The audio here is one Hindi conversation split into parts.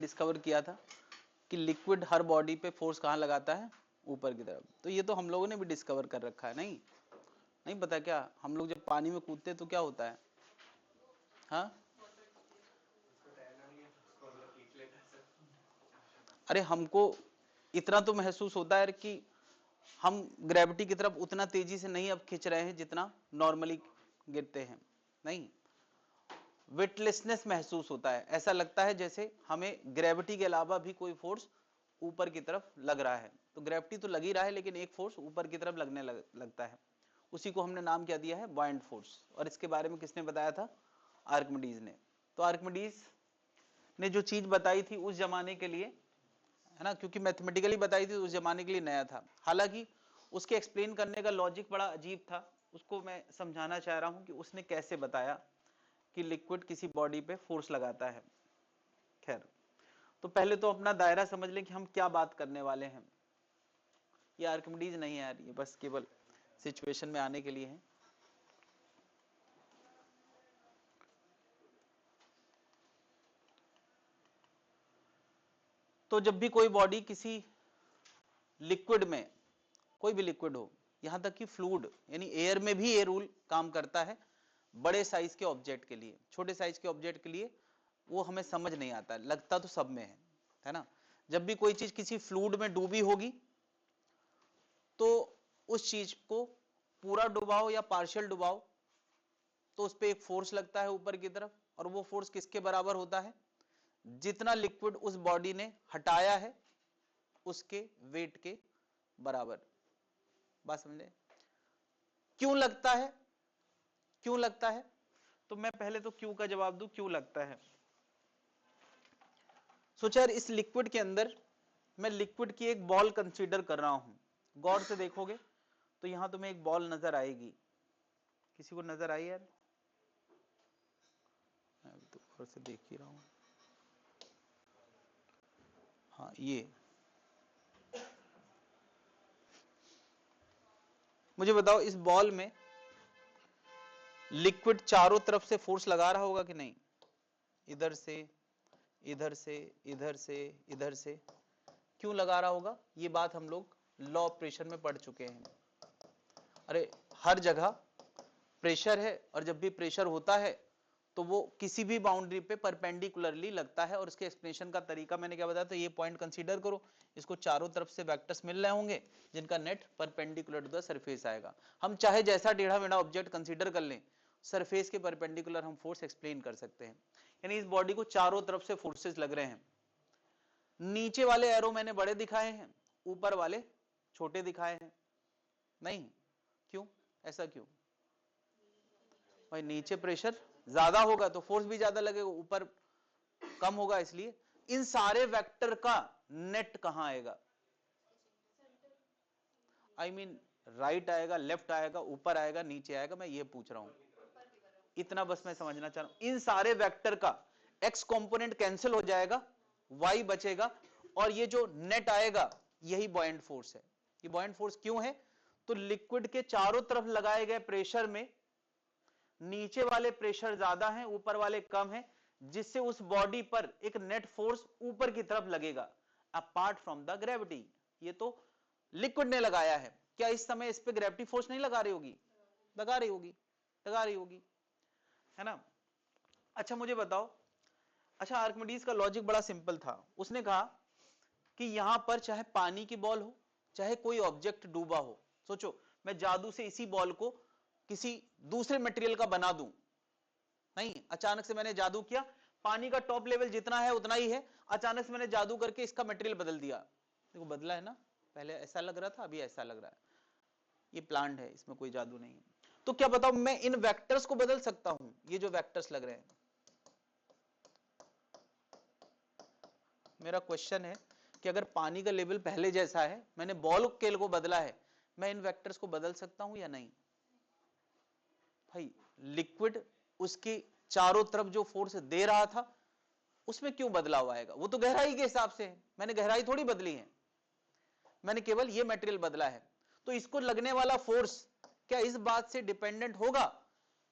डिस्कवर किया था कि लिक्विड हर बॉडी पे फोर्स कहाँ लगाता है, ऊपर की तरफ। तो ये तो हम लोगों ने भी डिस्कवर कर रखा है। नहीं नहीं पता क्या, हम लोग जब पानी में कूदते तो क्या होता है, हाँ अरे हमको इतना तो महसूस होता है कि हम ग्रेविटी की तरफ उतना तेजी से नहीं अब खींच रहे हैं जितना नॉर्मली गिरते हैं। नहीं, वेटलेसनेस महसूस होता है, ऐसा लगता है जैसे हमें ग्रेविटी के अलावा भी कोई फोर्स ऊपर की तरफ लग रहा है। तो ग्रेविटी तो लग ही रहा है, लेकिन एक फोर्स ऊपर की तरफ लगने लगता है। उसी को हमने नाम क्या दिया है, बॉयंट फोर्स। और इसके बारे में किसने बताया था, आर्किमिडीज ने। तो आर्किमिडीज ने जो चीज बताई थी उस जमाने के लिए, है ना, क्योंकि मैथमेटिकली बताई थी तो उस जमाने के लिए नया था। हालांकि उसके एक्सप्लेन करने का लॉजिक बड़ा अजीब था, उसको मैं समझाना चाह रहा हूं कि उसने कैसे बताया कि लिक्विड किसी बॉडी पे फोर्स लगाता है। खैर, तो पहले तो अपना दायरा समझ लें कि हम क्या बात करने वाले हैं। ये आर्किमिडीज नहीं है यार, ये बस केवल सिचुएशन में आने के लिए है। तो जब भी कोई बॉडी किसी लिक्विड में, कोई भी लिक्विड हो, यहां तक कि फ्लूइड यानी एयर में भी ये रूल काम करता है बड़े साइज के ऑब्जेक्ट के लिए। छोटे साइज के ऑब्जेक्ट के लिए वो हमें समझ नहीं आता, लगता तो सब में है ना। जब भी कोई चीज किसी फ्लूइड में डूबी होगी तो उस चीज को पूरा डुबाओ या पार्शियल डुबाओ तो उस पर एक फोर्स लगता है ऊपर की तरफ, और वो फोर्स किसके बराबर होता है, जितना लिक्विड उस बॉडी ने हटाया है उसके वेट के बराबर। बात समझे, क्यों लगता है, क्यों लगता है? तो मैं पहले तो क्यों का जवाब दूं, क्यों लगता है। सोचा यार, इस लिक्विड के अंदर मैं लिक्विड की एक बॉल कंसीडर कर रहा हूं। गौर से देखोगे तो यहां तुम्हें एक बॉल नजर आएगी। किसी को नजर आई यार? मैं तो गौर से देख ही रहा हूं। हाँ, ये मुझे बताओ, इस बॉल में लिक्विड चारों तरफ से फोर्स लगा रहा होगा कि नहीं? इधर से, इधर से, इधर से, इधर से। क्यों लगा रहा होगा? ये बात हम लोग लॉ ऑफ प्रेशर में पढ़ चुके हैं। अरे हर जगह प्रेशर है, और जब भी प्रेशर होता है तो वो किसी भी बाउंड्री पे परपेंडिकुलरली लगता है। और इसके एक्सप्लेनेशन का तरीका मैंने क्या बताया, तो ये पॉइंट कंसीडर करो, इसको चारों तरफ से वेक्टर्स मिल रहे होंगे जिनका net perpendicular to the surface आएगा। हम चाहे जैसा टेढ़ा मेढ़ा ऑब्जेक्ट कंसीडर कर लें, सरफेस के परपेंडिकुलर हम फोर्स एक्सप्लेन कर सकते हैं। यानी इस बॉडी को चारों तरफ से फोर्सेस लग रहे हैं। नीचे वाले एरो मैंने बड़े दिखाए हैं, ऊपर वाले छोटे दिखाए हैं। नहीं, क्यों, ऐसा क्यों भाई? नीचे प्रेशर ज्यादा होगा तो फोर्स भी ज्यादा लगेगा, ऊपर कम होगा, इसलिए इन सारे वेक्टर का नेट कहां आएगा? आई मीन राइट आएगा, लेफ्ट आएगा, ऊपर आएगा, नीचे आएगा, मैं ये पूछ रहा हूं। इतना बस मैं समझना चाह रहा हूं। इन सारे वेक्टर का एक्स कंपोनेंट कैंसिल हो जाएगा, वाई बचेगा, और ये जो नेट आएगा यही बॉयंट फोर्स है। ये बॉयंट फोर्स क्यों है? तो लिक्विड के चारों तरफ लगाए गए प्रेशर में नीचे वाले प्रेशर ज्यादा हैं, ऊपर वाले कम हैं, जिससे उस बॉडी पर एक नेट फोर्स ऊपर की तरफ लगेगा अपार्ट फ्रॉम द ग्रेविटी। ये तो लिक्विड ने लगाया है। क्या इस समय इस पे ग्रेविटी फोर्स नहीं लगा रही होगी? लगा रही होगी, लगा रही होगी, है ना। अच्छा मुझे बताओ, अच्छा आर्किमिडीज का लॉजिक बड़ा सिंपल था। उसने कहा कि यहां पर चाहे पानी की बॉल हो, चाहे कोई ऑब्जेक्ट डूबा हो, सोचो मैं जादू से इसी बॉल को किसी दूसरे मटेरियल का बना दूं। नहीं, अचानक से मैंने जादू किया, पानी का टॉप लेवल जितना है उतना ही है, अचानक से मैंने जादू करके इसका मटेरियल बदल दिया। देखो बदला है ना, पहले ऐसा लग रहा था, अभी ऐसा लग रहा है। ये प्लांट है, इसमें कोई जादू नहीं है। तो क्या बताओ, मैं इन वेक्टर्स को बदल सकता हूं? ये जो वेक्टर्स लग रहे हैं, मेरा क्वेश्चन है कि अगर पानी का लेवल पहले जैसा है, मैंने बॉल स्केल को बदला है, मैं इन वेक्टर्स को बदल सकता हूं या नहीं? भाई लिक्विड उसकी चारों तरफ जो फोर्स दे रहा था उसमें क्यों बदलाव आएगा? वो तो गहराई के हिसाब से है, मैंने गहराई थोड़ी बदली है, मैंने केवल ये मटेरियल बदला है। तो इसको लगने वाला फोर्स क्या इस बात से डिपेंडेंट होगा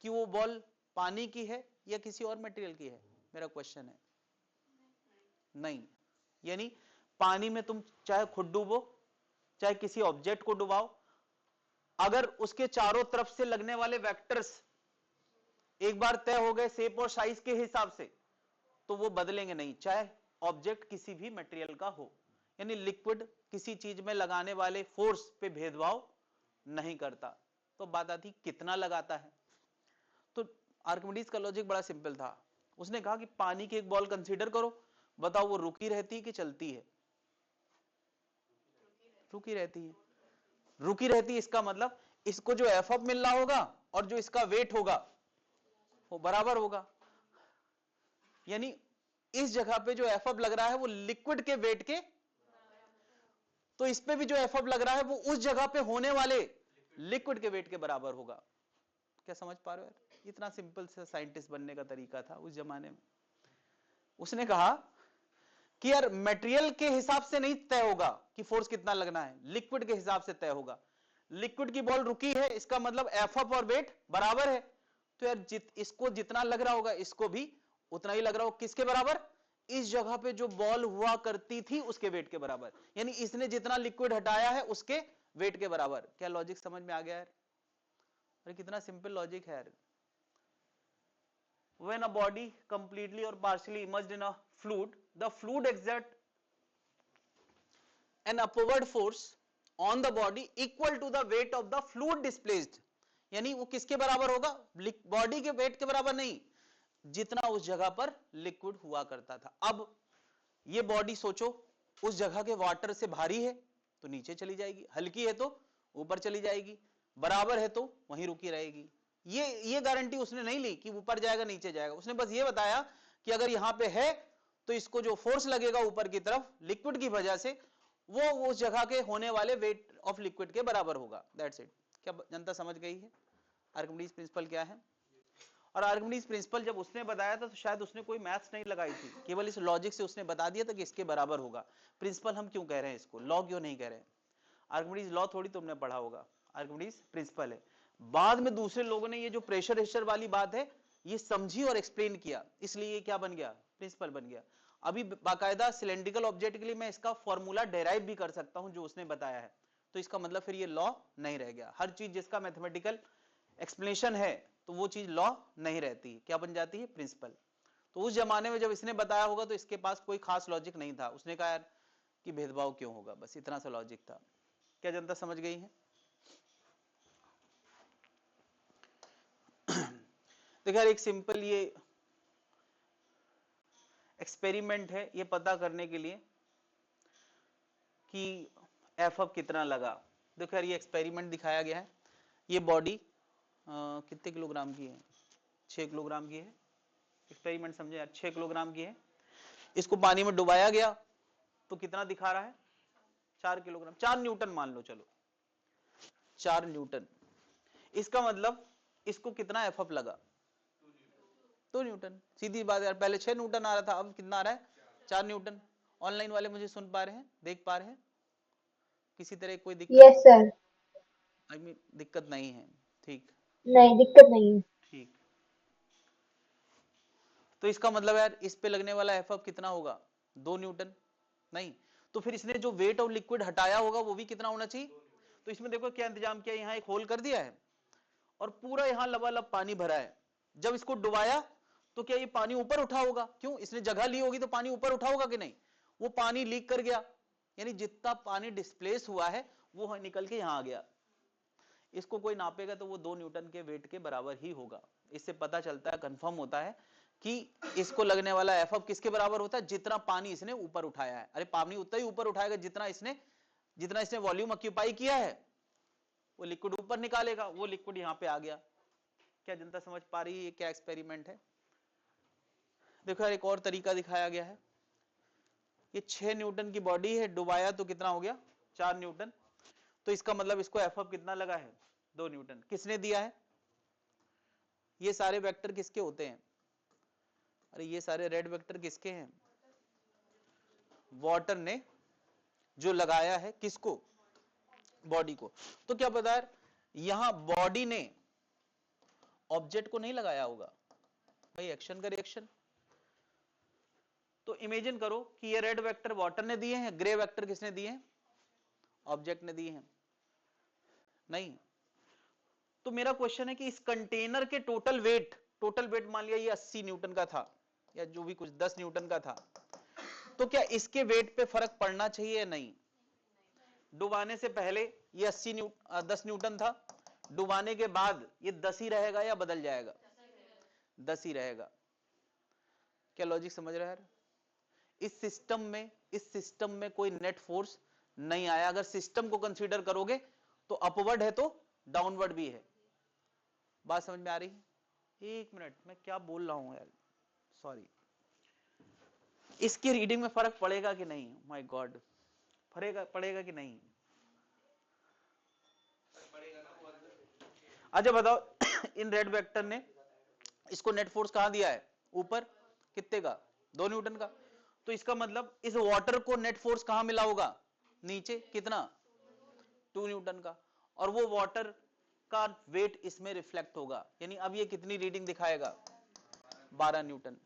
कि वो बॉल पानी की है या किसी और मटेरियल की है? मेरा क्वेश्चन है। नहीं। यानी पानी में तुम चाहे खुद डूबो, चाहे किसी ऑब्जेक्ट को डुबाओ, अगर उसके चारों तरफ से लगने वाले वेक्टर्स एक बार तय हो गए शेप और साइज के हिसाब से, तो वो बदलेंगे नहीं, चाहे ऑब्जेक्ट किसी भी मटेरियल का हो। यानी लिक्विड किसी चीज में लगाने वाले फोर्स पे भेदभाव नहीं करता। तो बात आती कितना लगाता है। तो आर्किमिडीज का लॉजिक बड़ा सिंपल था। उसने कहा कि पानी की एक बॉल कंसीडर करो, बताओ वो रुकी रहती है कि चलती है? रुकी रहती है। रुकी रहती है, इसका मतलब इसको जो एफ मिल रहा होगा और जो इसका वेट होगा वो बराबर होगा। यानी इस जगह पे जो एफ लग रहा है वो लिक्विड के वेट के, तो इस पे भी जो एफ लग रहा है वो उस जगह पे होने वाले लिक्विड के वेट के बराबर होगा। क्या समझ पा रहे हो यार? इतना सिंपल से साइंटिस्ट बनने का तरीका था उस जमाने में। उसने कहा कि यार मटेरियल के हिसाब से नहीं तय होगा कि फोर्स कितना लगना है, लिक्विड के हिसाब से तय होगा। लिक्विड की बॉल रुकी है, इसका मतलब एफ और वेट बराबर है। तो यार इसको जितना लग रहा होगा इसको भी उतना ही लग रहा होगा। किसके बराबर? इस जगह पे जो बॉल हुआ करती थी उसके वेट के बराबर। यानी इसने जितना लिक्विड हटाया है उसके वेट के बराबर। क्या लॉजिक समझ में आ गया यार? अरे कितना सिंपल लॉजिक है यार। When a body completely or partially immersed in a fluid, the fluid exerts an upward force on the body equal to the weight of the fluid displaced. यानी वो किसके बराबर होगा? बॉडी के वेट के बराबर नहीं, जितना उस जगह पर लिक्विड हुआ करता था। अब ये बॉडी सोचो, उस जगह के वाटर से भारी है तो नीचे चली जाएगी, हल्की है तो ऊपर चली जाएगी, बराबर है तो वहीं रुकी रहेगी। ये गारंटी उसने नहीं ली कि ऊपर जाएगा नीचे जाएगा। उसने बस ये बताया कि अगर यहां पे है तो इसको जो फोर्स लगेगा ऊपर की तरफ लिक्विड की वजह से वो उस जगह के होने वाले वेट ऑफ लिक्विड के बराबर होगा। That's it. क्या जनता समझ गई है आर्किमिडीज प्रिंसिपल क्या है? और आर्किमिडीज प्रिंसिपल जब उसने बताया था तो शायद उसने कोई मैथ्स नहीं लगाई थी, केवल इस लॉजिक से उसने बता दिया था कि इसके बराबर होगा। प्रिंसिपल हम क्यों कह रहे हैं इसको, लॉ क्यों नहीं कह रहे हैं? आर्किमिडीज लॉ थोड़ी तुमने पढ़ा होगा, आर्किमिडीज प्रिंसिपल है। बाद में दूसरे लोगों ने ये जो प्रेशर हेस्टर वाली बात है ये समझी और एक्सप्लेन किया, इसलिए ये क्या बन गया? प्रिंसिपल बन गया। अभी बाकायदा सिलेंड्रिकल ऑब्जेक्ट के लिए मैं इसका फॉर्मूला डेराइव भी कर सकता हूं जो उसने बताया है। तो इसका मतलब फिर ये लॉ नहीं रह गया। हर चीज जिसका मैथमेटिकल एक्सप्लेनेशन है तो वो चीज लॉ नहीं रहती, क्या बन जाती है? प्रिंसिपल। तो उस जमाने में जब इसने बताया होगा तो इसके पास कोई खास लॉजिक नहीं था। उसने कहा यार कि भेदभाव क्यों होगा, बस इतना सा लॉजिक था। क्या जनता समझ गई है? देखो एक सिंपल ये एक्सपेरिमेंट है ये पता करने के लिए कि एफ कितना लगा। देखो यार ये एक्सपेरिमेंट दिखाया गया है। ये बॉडी कितने किलोग्राम की है? 6 किलोग्राम की है। एक्सपेरिमेंट समझे यार, 6 किलोग्राम की है। इसको पानी में डुबाया गया तो कितना दिखा रहा है? 4 किलोग्राम, 4 न्यूटन मान लो, चलो 4 न्यूटन। इसका मतलब इसको कितना एफ लगा? 2 न्यूटन। सीधी बात यार, पहले 6 न्यूटन आ रहा था, अब कितना आ रहा है? 4 न्यूटन। ऑनलाइन वाले मुझे सुन पा रहे हैं, देख पा रहे हैं? किसी तरह कोई दिक्कत? Yes sir. आई मीन दिक्कत नहीं है? ठीक नहीं, दिक्कत नहीं है। ठीक। तो इसका मतलब यार इस पे लगने वाला एफ कितना होगा? 2 न्यूटन। नहीं तो फिर इसने जो वेट ऑफ लिक्विड हटाया होगा वो भी कितना होना चाहिए? तो इसमें देखो क्या इंतजाम किया, यहाँ एक होल कर दिया है और पूरा यहाँ लबालब पानी भरा है। जब इसको डुबाया तो क्या ये पानी ऊपर उठा होगा? क्यों, इसने जगह ली होगी तो पानी ऊपर उठा होगा कि नहीं? वो पानी लीक कर गया, यानी जितना पानी डिस्प्लेस हुआ है वो निकल के यहां आ गया। इसको कोई नापेगा तो वो 2 न्यूटन के वेट के बराबर ही होगा। इससे पता चलता है, कंफर्म होता है कि इसको लगने वाला एफ किसके बराबर होता है? जितना पानी इसने ऊपर उठाया है। अरे पानी उतना ही ऊपर उठाएगा जितना इसने वॉल्यूम ऑक्यूपाई किया है, वो लिक्विड ऊपर निकालेगा, वो लिक्विड यहां पे आ गया। क्या जनता समझ पा रही है ये क्या एक्सपेरिमेंट है? देखो यार एक और तरीका दिखाया गया है। ये 6 न्यूटन की बॉडी है, डुबाया तो कितना हो गया? 4 न्यूटन। तो इसका मतलब इसको एफ कितना लगा है? 2 न्यूटन। किसने दिया है? ये सारे वेक्टर किसके होते हैं? अरे ये सारे रेड वेक्टर किसके हैं? वाटर ने जो लगाया है किसको? बॉडी को। तो क्या पता है यहां बॉडी ने ऑब्जेक्ट को नहीं लगाया होगा भाई, एक्शन का रिएक्शन। तो इमेजिन करो कि ये रेड वेक्टर वाटर ने दिए हैं, ग्रे वेक्टर किसने दिए हैं? ऑब्जेक्ट ने दिए हैं। नहीं, तो मेरा क्वेश्चन है कि इस कंटेनर के टोटल वेट मान लिया ये 80 न्यूटन का था या जो भी कुछ 10 न्यूटन का था, तो क्या इसके वेट पे फर्क पड़ना चाहिए या नहीं? डुबाने से पहले ये 10 न्यूटन था, डुबाने के बाद ये 10 ही रहेगा या बदल जाएगा? 10 ही रहेगा। क्या लॉजिक समझ रहा है? इस सिस्टम में कोई नेट फोर्स नहीं आया। अगर सिस्टम को कंसीडर करोगे तो अपवर्ड है तो डाउनवर्ड भी है। बात समझ में आ रही है? एक मिनट, मैं क्या बोल रहा हूं यार, सॉरी। इसकी रीडिंग में फर्क पड़ेगा कि नहीं? माय गॉड, पड़ेगा कि नहीं? अच्छा बताओ, इन रेड वेक्टर ने इसको नेट फोर्स कहां दिया है? ऊपर। कितने का? 2 न्यूटन का। तो इसका मतलब इस वाटर को नेट फोर्स कहां मिला होगा? नीचे। कितना? 2 न्यूटन का। और वो वाटर का वेट इसमें रिफ्लेक्ट होगा, यानी अब ये कितनी रीडिंग दिखाएगा? 12 न्यूटन।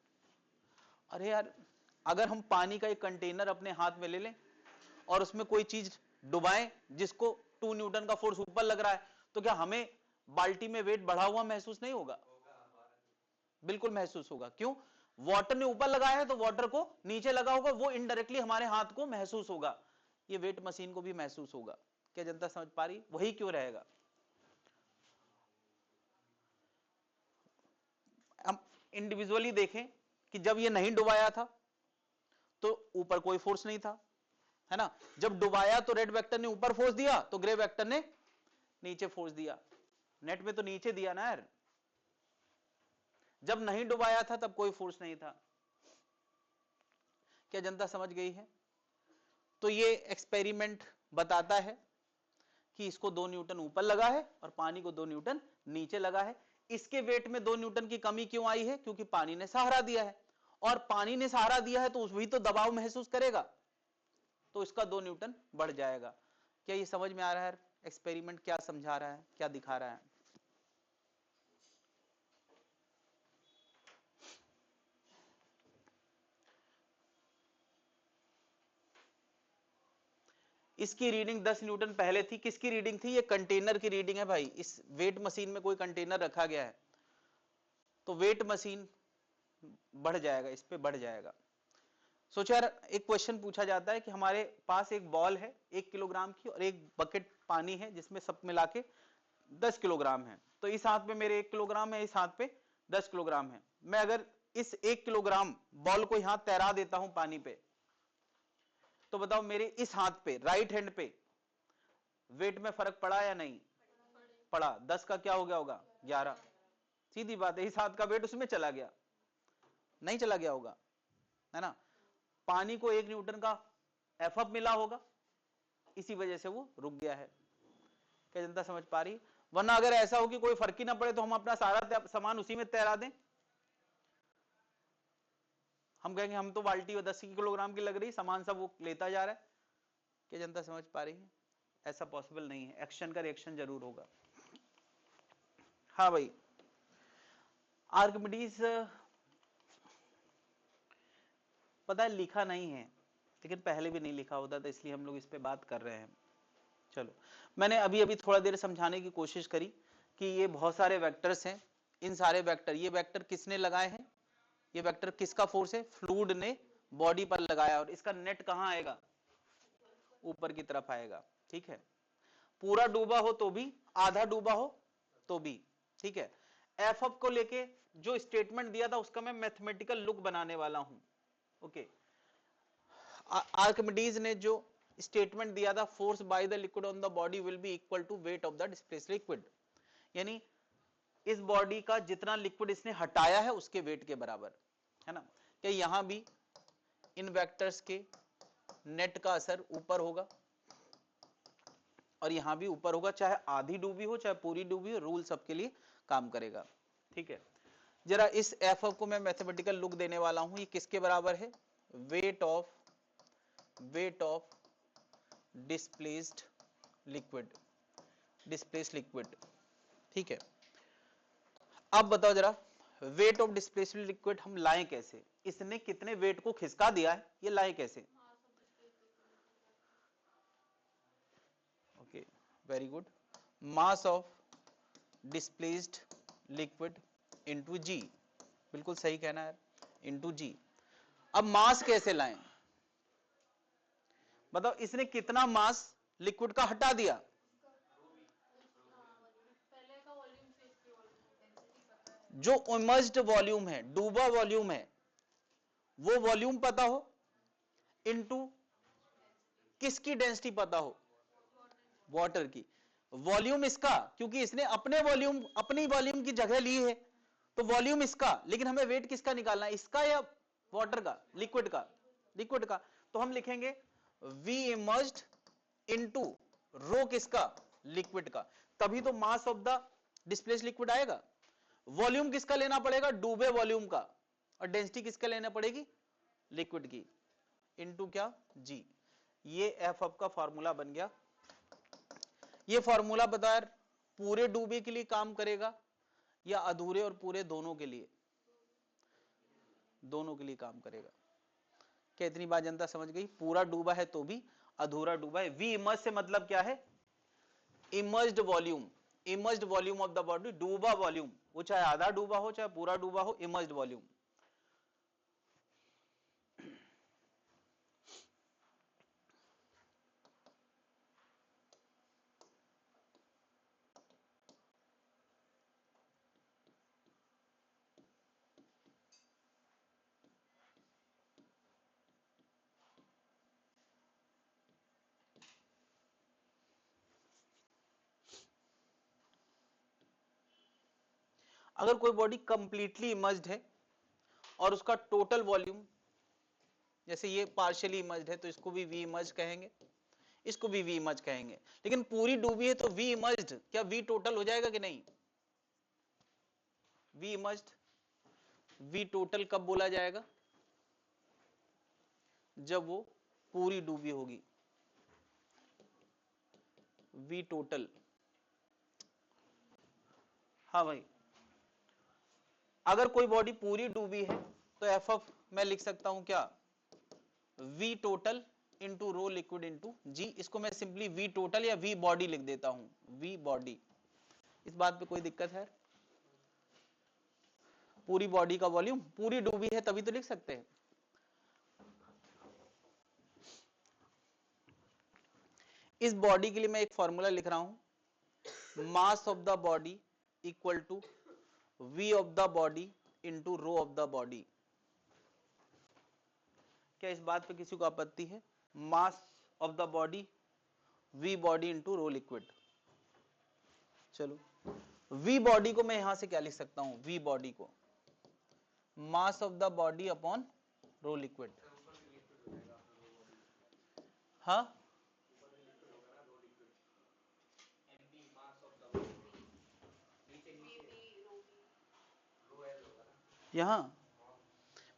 अरे यार, अगर हम पानी का एक कंटेनर अपने हाथ में ले लें और उसमें कोई चीज डुबाएं जिसको 2 न्यूटन का फोर्स ऊपर लग रहा है, तो क्या हमें बाल्टी में वेट बढ़ा हुआ महसूस नहीं होगा? बिल्कुल महसूस होगा। क्यों? वाटर ने ऊपर लगाया है तो वाटर को नीचे लगा होगा, वो इनडायरेक्टली हमारे हाथ को महसूस होगा। ये वेट मशीन को भी महसूस होगा। क्या जनता समझ पा रही? वही क्यों रहेगा? हम इंडिविजुअली देखें कि जब ये नहीं डुबाया था तो ऊपर कोई फोर्स नहीं था, है ना? जब डुबाया तो रेड वेक्टर ने ऊपर फोर्स दिया, तो ग्रे वेक्टर ने नीचे फोर्स दिया। नेट में तो नीचे दिया ना यार। जब नहीं डुबाया था तब कोई फोर्स नहीं था। क्या जनता समझ गई है? तो ये एक्सपेरिमेंट बताता है कि इसको 2 न्यूटन ऊपर लगा है और पानी को 2 न्यूटन नीचे लगा है। इसके वेट में 2 न्यूटन की कमी क्यों आई है? क्योंकि पानी ने सहारा दिया है, और पानी ने सहारा दिया है तो वही तो दबाव महसूस करेगा, तो इसका 2 न्यूटन बढ़ जाएगा। क्या ये समझ में आ रहा है? एक्सपेरिमेंट क्या समझा रहा है, क्या दिखा रहा है? इसकी रीडिंग 10 न्यूटन पहले थी। किसकी रीडिंग थी? ये कंटेनर की रीडिंग है भाई। इस वेट मशीन में कोई कंटेनर रखा गया है तो वेट मशीन बढ़ जाएगा, इस पे बढ़ जाएगा। सोचो यार, एक क्वेश्चन पूछा जाता है कि हमारे पास एक बॉल है 1 किलोग्राम की और एक बकेट पानी है जिसमें सब मिला के 10 किलोग्राम है। तो इस हाथ पे मेरे 1 किलोग्राम है, इस हाथ पे 10 किलोग्राम है। मैं अगर इस 1 किलोग्राम बॉल को यहां तैरा देता हूं पानी पे, तो बताओ मेरे इस हाथ पे, राइट हैंड पे वेट में फर्क पड़ा या नहीं पड़ा? 10 का क्या हो गया होगा? 11। सीधी बात है, इस हाथ का वेट उसमें चला गया, नहीं चला गया होगा, है ना? पानी को 1 न्यूटन का एफ मिला होगा, इसी वजह से वो रुक गया है। क्या जनता समझ पा रही? वरना अगर ऐसा हो कि कोई फर्क ही ना पड़े तो हम अपना सारा सामान उसी में तैरा दें। हम कहेंगे हम तो बाल्टी 10 किलोग्राम की लग रही, सामान सब वो लेता जा रहा है। क्या जनता समझ पा रही है? ऐसा पॉसिबल नहीं है। एक्शन का रिएक्शन जरूर होगा। हाँ भाई, आर्किमिडीज पता है लिखा नहीं है, लेकिन पहले भी नहीं लिखा होता था, इसलिए हम लोग इस पे बात कर रहे हैं। चलो, मैंने अभी अभी थोड़ा देर समझाने की कोशिश करी कि ये बहुत सारे वेक्टर्स हैं। इन सारे वेक्टर, ये वेक्टर किसने लगाए हैं? ये वेक्टर किसका फोर्स है? फ्लूइड ने बॉडी पर लगाया, और इसका नेट कहां आएगा? ऊपर की तरफ आएगा। ठीक है, पूरा डूबा हो तो भी, आधा डूबा हो तो भी। ठीक है, एफ को लेके जो स्टेटमेंट दिया था उसका मैं मैथमेटिकल लुक बनाने वाला हूं। ओके, आर्किमिडीज ने जो स्टेटमेंट दिया था, force by the liquid on the body will be equal to weight of the displaced liquid, यानी इस बॉडी का जितना लिक्विड इसने हटाया है उसके वेट के बराबर, है ना? क्या यहां भी इन वेक्टर्स के नेट का असर ऊपर होगा और यहां भी ऊपर होगा, चाहे आधी डूबी हो चाहे पूरी डूबी हो, रूल सबके लिए काम करेगा। ठीक है, जरा इस एफ को मैं मैथमेटिकल लुक देने वाला हूं। ये किसके बराबर है? Weight of displaced liquid. ठीक है, अब बताओ जरा, वेट ऑफ डिस्प्लेस्ड लिक्विड हम लाएं कैसे, इसने कितने वेट को खिसका दिया है, ये लाएं कैसे? Okay, very good. Mass of displaced liquid into G, बिल्कुल सही कहना है, इंटू जी। अब मास कैसे लाएं, बताओ, इसने कितना मास लिक्विड का हटा दिया? जो इमर्ज्ड वॉल्यूम है, डूबा वॉल्यूम है, वो वॉल्यूम पता हो, इनटू किसकी डेंसिटी पता हो? वाटर की। वॉल्यूम इसका, क्योंकि इसने अपने वॉल्यूम, अपनी वॉल्यूम की जगह ली है, तो वॉल्यूम इसका, लेकिन हमें वेट किसका निकालना है, इसका या वाटर का, लिक्विड का? लिक्विड का। तो हम लिखेंगे वी इमर्ज्ड इनटू रो किसका, लिक्विड का। तभी तो मास ऑफ द डिस्प्लेस्ड लिक्विड आएगा। वॉल्यूम किसका लेना पड़ेगा, डूबे वॉल्यूम का, और डेंसिटी किसका लेना पड़ेगी, लिक्विड की, इनटू क्या, जी। ये एफ का फॉर्मूला बन गया। ये फॉर्मूला बता यार, पूरे डूबे के लिए काम करेगा या अधूरे और पूरे दोनों के लिए? दोनों के लिए काम करेगा। क्या इतनी बात जनता समझ गई? पूरा डूबा है तो भी, अधूरा डूबा है। वी इमर्ज से मतलब क्या है, emerged volume, emerged volume of the body, डूबा वॉल्यूम, वो चाहे आधा डूबा हो चाहे पूरा डूबा हो, इमर्ज्ड वॉल्यूम। अगर कोई बॉडी कंप्लीटली इमर्ज्ड है और उसका टोटल वॉल्यूम, जैसे ये पार्शियली इमर्ज्ड है तो इसको भी वी इमर्ज कहेंगे, इसको भी वी इमर्ज कहेंगे, लेकिन पूरी डूबी है तो वी इमर्ज्ड, क्या वी टोटल हो जाएगा कि नहीं? वी इमर्ज्ड, वी टोटल कब बोला जाएगा, जब वो पूरी डूबी होगी, वी टोटल। हाँ भाई, अगर कोई बॉडी पूरी डूबी है तो एफ ऑफ मैं लिख सकता हूं क्या, V total into rho liquid into G. इसको मैं सिंपली वी टोटल या वी बॉडी लिख देता हूं, वी बॉडी। इस बात पे कोई दिक्कत है? पूरी बॉडी का वॉल्यूम, पूरी डूबी है तभी तो लिख सकते हैं। इस बॉडी के लिए मैं एक फॉर्मूला लिख रहा हूं, mass of the body equal to v of the body into rho of the body. क्या इस बात पे किसी को आपत्ति है? Mass of the body, v body into rho liquid. चलो, वी बॉडी को मैं यहां से क्या लिख सकता हूं, वी बॉडी को मास of the body upon rho liquid. हाँ, यहां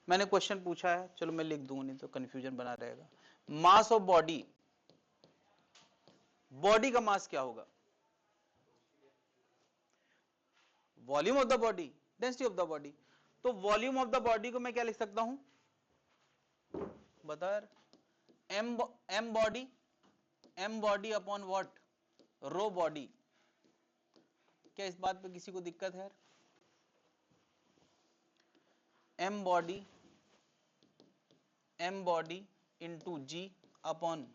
मैंने क्वेश्चन पूछा है, चलो मैं लिख दूं, नहीं तो कंफ्यूजन बना रहेगा। मास ऑफ बॉडी, बॉडी का मास क्या होगा, volume of the body, density of the body. तो वॉल्यूम ऑफ द बॉडी को मैं क्या लिख सकता हूं, बता यार, M body, M body upon what, rho body. क्या इस बात पे किसी को दिक्कत है? M body into G upon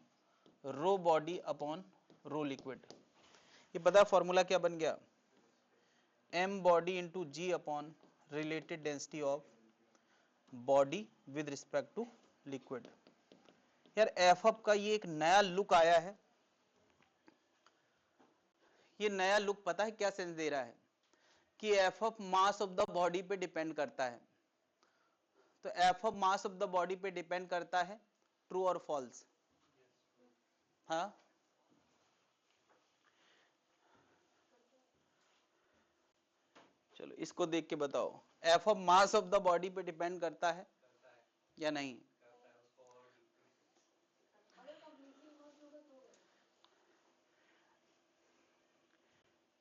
rho body upon rho liquid. ये पता फॉर्मूला क्या बन गया, M body into G upon related density of body with respect to liquid. यार एफ अप का ये एक नया लुक आया है। ये नया लुक पता है क्या सेंस दे रहा है, कि F up mass of the body पे डिपेंड करता है। तो F of mass of the body पे डिपेंड करता है, ट्रू और फॉल्स? हाँ, चलो इसको देख के बताओ, F of mass of the body पे डिपेंड करता है या नहीं?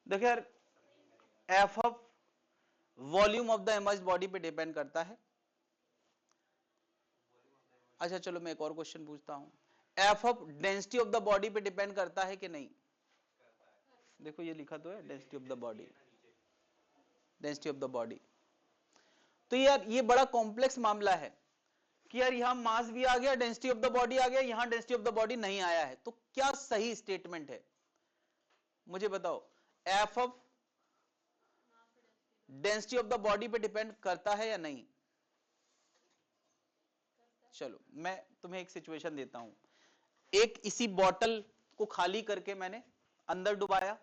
देखिए यार, F of volume of the emerged body पे डिपेंड करता है। अच्छा चलो मैं एक और क्वेश्चन पूछता हूं, F of density of the body पे डिपेंड करता है कि नहीं? देखो ये लिखा तो है density of the body, density of the body. तो यार ये बड़ा कॉम्प्लेक्स मामला है कि यार यहां मास भी आ गया, डेंसिटी ऑफ द बॉडी आ गया, यहां डेंसिटी ऑफ द बॉडी नहीं आया है, तो क्या सही स्टेटमेंट है मुझे बताओ? F of density of the body पे डिपेंड करता है या नहीं? चलो मैं तुम्हें एक सिचुएशन देता हूं, एक इसी बॉटल को खाली करके मैंने अंदर डुबाया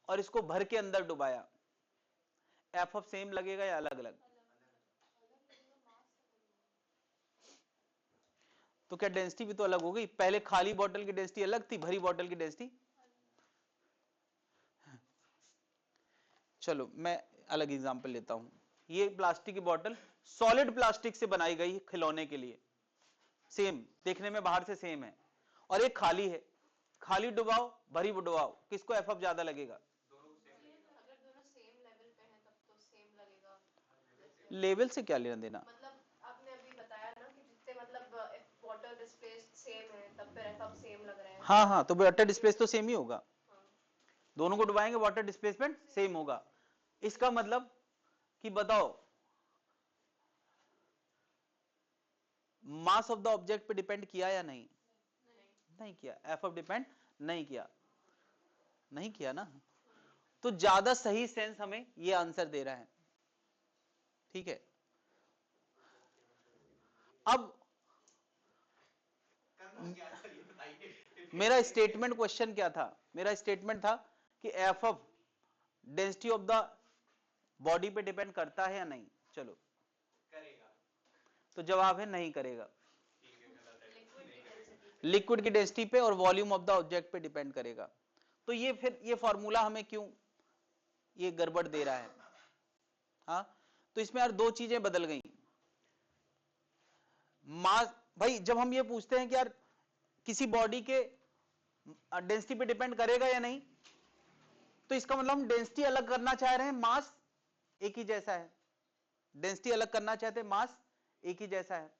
और इसको भर के अंदर डुबाया, एफ ऑफ सेम लगेगा या अलग अलग? तो क्या डेंसिटी भी तो अलग हो गई? पहले खाली बॉटल की डेंसिटी अलग थी, भरी बॉटल की डेंसिटी। चलो मैं अलग एग्जांपल लेता हूं, ये प्लास्टिक की बॉटल सॉलिड प्लास्टिक से बनाई गई खिलौने के लिए, सेम देखने में बाहर से सेम है, और एक खाली है, खाली डुबाओ भरी डुबाओ, किसको एफ ऑफ ज्यादा लगेगा? अगर दोनों सेम लेवल पे हैं तब तो सेम लगेगा। लेवल से क्या लेना देना? मतलब आपने अभी बताया ना कि जितने मतलब वाटर डिस्प्लेस सेम है तब फिर एफ ऑफ सेम लग रहा है। हाँ हाँ, तो वाटर डिस्प्लेस तो सेम ही होगा, हाँ। दोनों को डुबाएंगे वाटर डिस्प्लेसमेंट सेम होगा। इसका मतलब कि बताओ मास ऑफ द ऑब्जेक्ट पे डिपेंड किया या नहीं? नहीं किया, एफ ऑफ डिपेंड नहीं किया, नहीं किया ना, तो ज्यादा सही सेंस हमें ये आंसर दे रहा है। ठीक है, अब मेरा स्टेटमेंट क्वेश्चन क्या था? मेरा स्टेटमेंट था कि F of density of the body पे डिपेंड करता है या नहीं? चलो करेगा, तो जवाब है नहीं करेगा, लिक्विड की डेंसिटी पे और वॉल्यूम ऑफ द ऑब्जेक्ट पे डिपेंड करेगा। तो ये फिर ये फॉर्मूला हमें क्यों ये गड़बड़ दे रहा है? हाँ, तो इसमें यार दो चीजें बदल गई। मास, भाई जब हम ये पूछते हैं कि यार किसी बॉडी के डेंसिटी पे डिपेंड करेगा या नहीं, तो इसका मतलब हम डेंसिटी अलग करना चाह रहे हैं, मास एक ही जैसा है, डेंसिटी अलग करना चाहते हैं, मास एक ही जैसा है।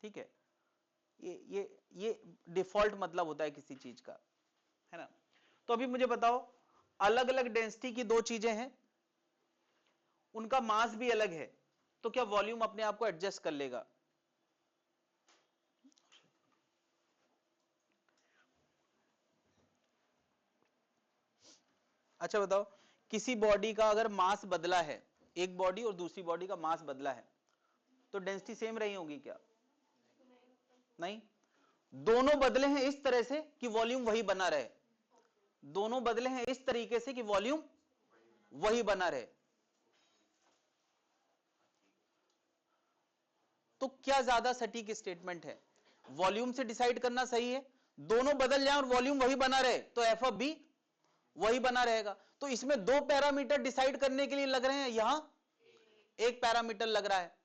ठीक है, ये डिफॉल्ट मतलब होता है किसी चीज का, है ना। तो अभी मुझे बताओ, अलग अलग डेंसिटी की दो चीजें हैं, उनका मास भी अलग है, तो क्या वॉल्यूम अपने आप को एडजस्ट कर लेगा? अच्छा बताओ, किसी बॉडी का अगर मास बदला है, एक बॉडी और दूसरी बॉडी का मास बदला है, तो डेंसिटी सेम रही होगी क्या? नहीं, दोनों बदले हैं इस तरह से कि वॉल्यूम वही बना रहे, दोनों बदले हैं इस तरीके से कि वॉल्यूम वही बना रहे। तो क्या ज्यादा सटीक स्टेटमेंट है? वॉल्यूम से डिसाइड करना सही है, दोनों बदल जाए और वॉल्यूम वही बना रहे तो एफ ऑफ बी वही बना रहेगा। तो इसमें दो पैरामीटर डिसाइड करने के लिए लग रहे हैं, यहां एक पैरामीटर लग रहा है,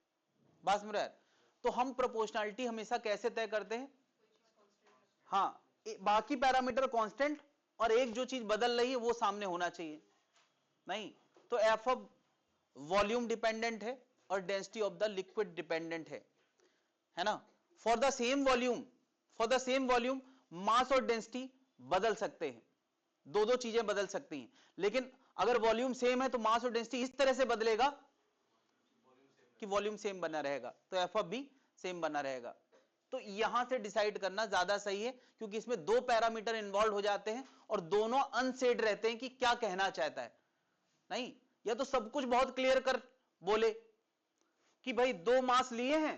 बात समझ रहा है। तो हम प्रोपोर्शनैलिटी हमेशा कैसे तय करते हैं? हाँ, बाकी पैरामीटर कांस्टेंट और एक जो चीज बदल रही है वो सामने होना चाहिए। नहीं, तो एफ ऑफ वॉल्यूम डिपेंडेंट है और density of the liquid dependent है ना। For the same volume, for the same volume mass और डेंसिटी बदल सकते हैं, दो दो चीजें बदल सकती हैं, लेकिन अगर वॉल्यूम सेम है तो मास और डेंसिटी इस तरह से बदलेगा कि वॉल्यूम सेम बना रहेगा, तो एफ ऑफ बी सेम बना रहेगा। तो यहां से डिसाइड करना ज्यादा सही है, क्योंकि इसमें दो पैरामीटर इन्वॉल्व हो जाते हैं और दोनों अनसेड रहते हैं कि क्या कहना चाहता है। नहीं, या तो सब कुछ बहुत क्लियर कर बोले कि भाई दो मास लिए हैं,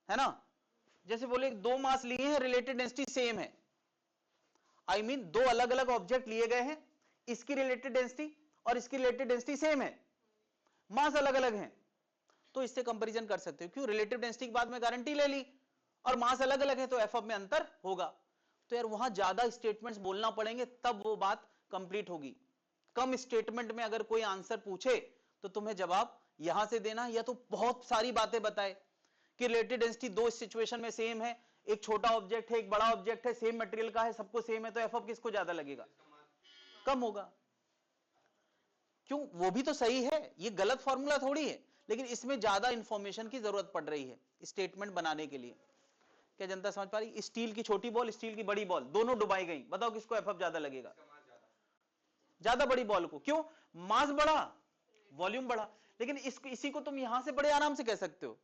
है ना, जैसे बोले दो मास लिए हैं, रिलेटेड डेंसिटी सेम है, आई मीन दो अलग अलग ऑब्जेक्ट लिए गए हैं, इसकी रिलेटेड डेंसिटी और इसकी रिलेटेड डेंसिटी सेम है, मास अलग अलग हैं, तो इससे कंपैरिजन कर सकते हो। क्यों? रिलेटिव डेंसिटी के बाद में गारंटी ले ली और मास अलग अलग है तो एफ ऑफ में अंतर होगा। तो यार वहां ज्यादा स्टेटमेंट्स बोलना पड़ेंगे तब वो बात कंप्लीट होगी। कम स्टेटमेंट में अगर कोई आंसर पूछे तो तुम्हें जवाब यहां से देना, या तो बहुत सारी बातें बताए कि रिलेटिव डेंसिटी दो सिचुएशन में सेम है, एक छोटा ऑब्जेक्ट है एक बड़ा ऑब्जेक्ट है, सेम मटेरियल का है, सबको सेम है, तो एफ ऑफ किसको ज्यादा लगेगा? कम होगा। क्यों? वो भी तो सही है, ये गलत फॉर्मूला थोड़ी है, लेकिन इसमें ज्यादा इंफॉर्मेशन की जरूरत पड़ रही है स्टेटमेंट बनाने के लिए। क्या जनता समझ पा रही? स्टील की छोटी बॉल, स्टील की बड़ी बॉल, दोनों डुबाई गई, बताओ किसको एफ ज्यादा लगेगा? ज्यादा बड़ी बॉल को। क्यों? मास बढ़ा, वॉल्यूम बढ़ा। लेकिन इसी को तुम यहां से बड़े आराम से कह सकते हो